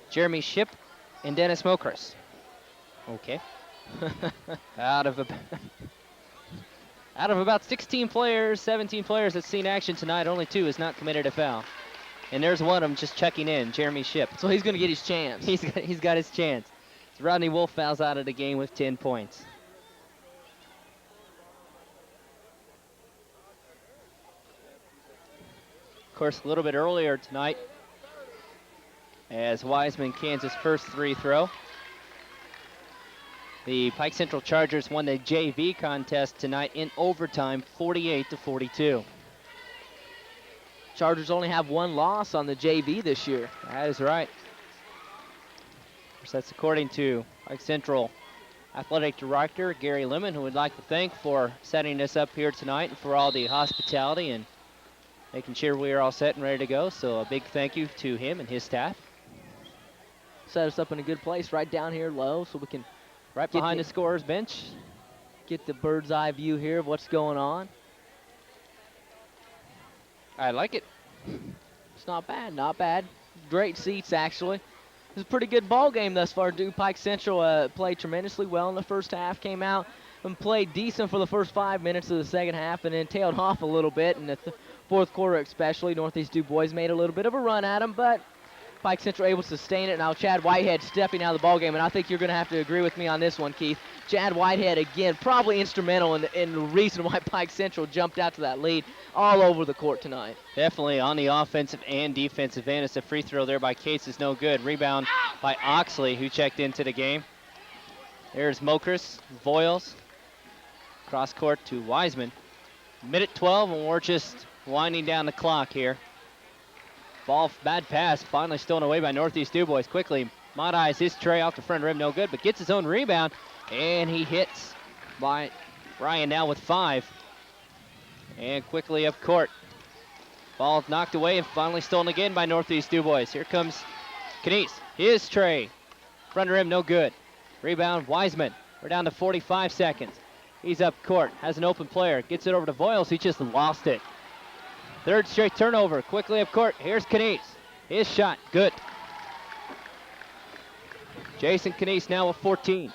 Jeremy Shipp and Dennis Mokris. Okay. out of about 16 players, 17 players that's seen action tonight, only 2 has not committed a foul. And there's one of them just checking in, Jeremy Shipp. So he's going to get his chance. He's got his chance. So Rodney Wolf fouls out of the game with 10 points. Of course, a little bit earlier tonight, as Wiseman cans his first free throw. The Pike Central Chargers won the JV contest tonight in overtime, 48-42. Chargers only have one loss on the JV this year. That is right. Of course, that's according to Pike Central Athletic Director Gary Lemon, who would like to thank for setting us up here tonight and for all the hospitality and making sure we are all set and ready to go. So a big thank you to him and his staff. Set us up in a good place right down here low so we can Right Get behind the- the scorer's bench. get the bird's eye view here of what's going on. I like it. It's not bad, not bad. Great seats, actually. It's a pretty good ball game thus far. Pike Central played tremendously well in the first half, came out and played decent for the first 5 minutes of the second half, and then tailed off a little bit in the fourth quarter especially. Northeast Dubois made a little bit of a run at them, but Pike Central able to sustain it. Now Chad Whitehead stepping out of the ball game, and I think you're going to have to agree with me on this one, Keith. Chad Whitehead, again, probably instrumental in the reason why Pike Central jumped out to that lead all over the court tonight. Definitely on the offensive and defensive end. It's a free throw there by Cates is no good. Rebound by Oxley, who checked into the game. There's Mokers, Voiles. Cross court to Wiseman. Minute 12, and we're just winding down the clock here. Ball, bad pass, finally stolen away by Northeast Dubois. Quickly, Mott eyes his tray off the front rim, no good, but gets his own rebound, and he hits by Ryan now with 5. And quickly up court. Ball knocked away and finally stolen again by Northeast Dubois. Here comes Knies, his tray. Front rim, no good. Rebound, Wiseman. We're down to 45 seconds. He's up court, has an open player, gets it over to Voiles, he just lost it. Third straight turnover, quickly up court. Here's Knies. His shot, good. Jason Knies now with 14.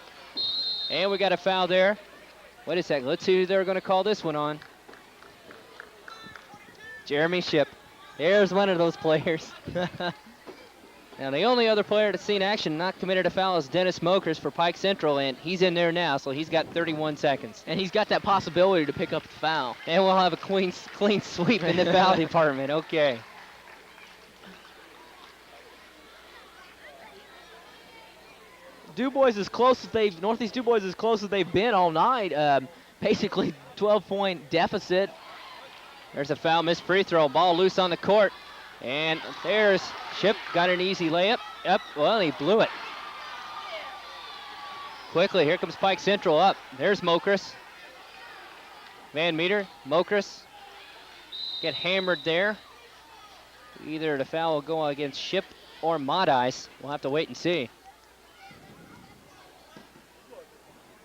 And we got a foul there. Wait a second, let's see who they're gonna call this one on. Jeremy Ship. There's one of those players. Now the only other player that's seen action not committed a foul is Dennis Mokers for Pike Central, and he's in there now, so he's got 31 seconds. And he's got that possibility to pick up the foul. And we'll have a clean sweep in the foul department. Okay. Dubois is close as Northeast Dubois is close as they've been all night. Basically 12-point deficit. There's a foul, missed free throw, ball loose on the court. And there's Ship, got an easy layup. Well, he blew it. Quickly, here comes Pike Central up. There's Mokers. Van Meter, Mokers. Get hammered there. Either the foul will go against Ship or Modice. We'll have to wait and see.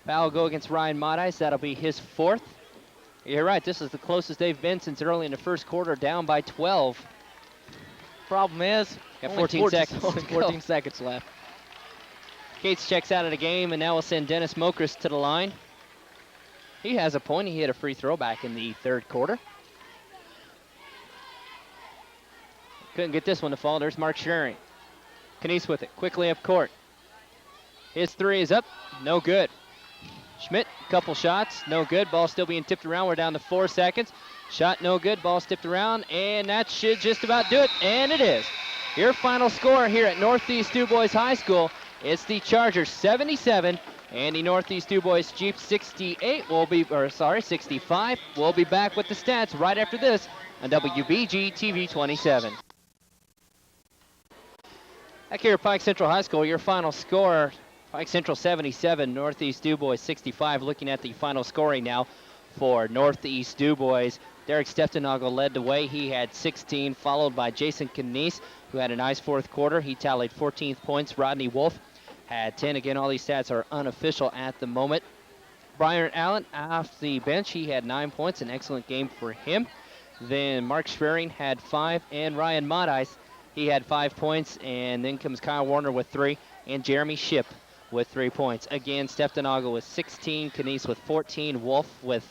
Foul will go against Ryan Modice. That'll be his 4th. You're right, this is the closest they've been since early in the first quarter, down by 12. Problem is, Got only 14 seconds. Only to go. 14 seconds left. Cates checks out of the game, and now we'll send Dennis Mokers to the line. He has a point. He hit a free throw back in the third quarter. Couldn't get this one to fall. There's Mark Schering. Knies with it, quickly up court. His 3 is up, no good. Schmidt, couple shots, no good. Ball still being tipped around. We're down to 4 seconds. Shot no good, ball tipped around, and that should just about do it, and it is. Your final score here at Northeast Dubois High School, it's the Chargers 77, and the Northeast Dubois Jeep 65. We'll be back with the stats right after this on WBG TV 27. Back here at Pike Central High School, your final score, Pike Central 77, Northeast Dubois 65. Looking at the final scoring now for Northeast Dubois. Derek Steftenagel led the way. He had 16, followed by Jason Knies, who had a nice fourth quarter. He tallied 14 points. Rodney Wolf had 10. Again, all these stats are unofficial at the moment. Brian Allen off the bench. He had 9 points, an excellent game for him. Then Mark Schwering had 5, and Ryan Modice, he had 5 points. And then comes Kyle Warner with 3, and Jeremy Ship with 3 points. Again, Steftenagel with 16, Knies with 14, Wolf with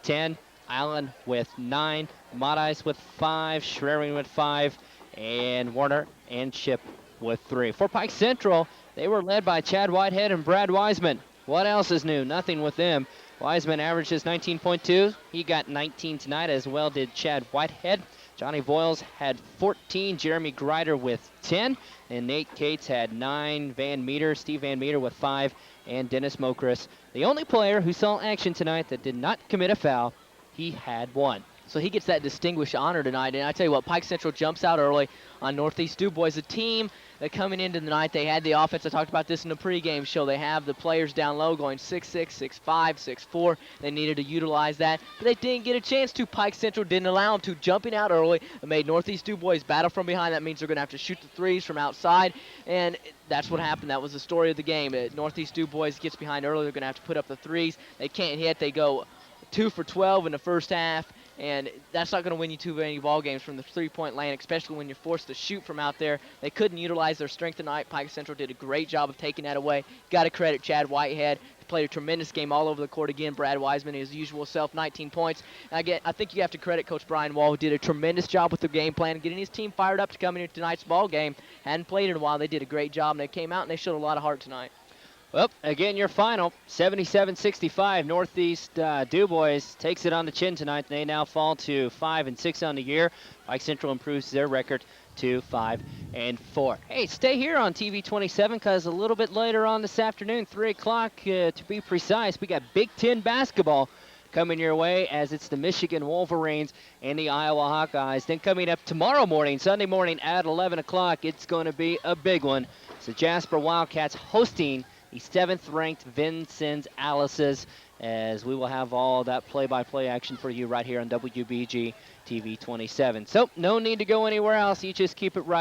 10, Allen with 9, Modice with 5, Schwering with 5, and Warner and Ship with 3. For Pike Central, they were led by Chad Whitehead and Brad Wiseman. What else is new? Nothing with them. Wiseman averages 19.2. He got 19 tonight, as well did Chad Whitehead. Johnny Voiles had 14, Jeremy Greider with 10, and Nate Cates had 9, Steve Van Meter with 5, and Dennis Mokris, the only player who saw action tonight that did not commit a foul, he had 1. So he gets that distinguished honor tonight. And I tell you what, Pike Central jumps out early on Northeast Dubois, a team that coming into the night, they had the offense. I talked about this in the pregame show. They have the players down low going 6'6", 6'5", 6'4". They needed to utilize that, but they didn't get a chance to. Pike Central didn't allow them to. Jumping out early, it made Northeast Dubois battle from behind. That means they're going to have to shoot the threes from outside, and that's what happened. That was the story of the game. Northeast Dubois gets behind early. They're going to have to put up the threes. They can't hit. They go 2 for 12 in the first half. And that's not going to win you too many ball games from the three-point lane, especially when you're forced to shoot from out there. They couldn't utilize their strength tonight. Pike Central did a great job of taking that away. Got to credit Chad Whitehead. He played a tremendous game all over the court again. Brad Wiseman, his usual self, 19 points. And I think you have to credit Coach Brian Wall, who did a tremendous job with the game plan, getting his team fired up to come into tonight's ball game. Hadn't played in a while. They did a great job, and they came out and they showed a lot of heart tonight. Well, again, your final, 77-65. Northeast Dubois takes it on the chin tonight. They now fall to 5-6 on the year. Pike Central improves their record to 5-4. Hey, stay here on TV 27 because a little bit later on this afternoon, 3 o'clock to be precise, we got Big Ten basketball coming your way as it's the Michigan Wolverines and the Iowa Hawkeyes. Then coming up tomorrow morning, Sunday morning at 11 o'clock, it's going to be a big one. It's the Jasper Wildcats hosting the 7th-ranked Vincennes Alice's, as we will have all that play-by-play action for you right here on WBG TV 27. So no need to go anywhere else. You just keep it right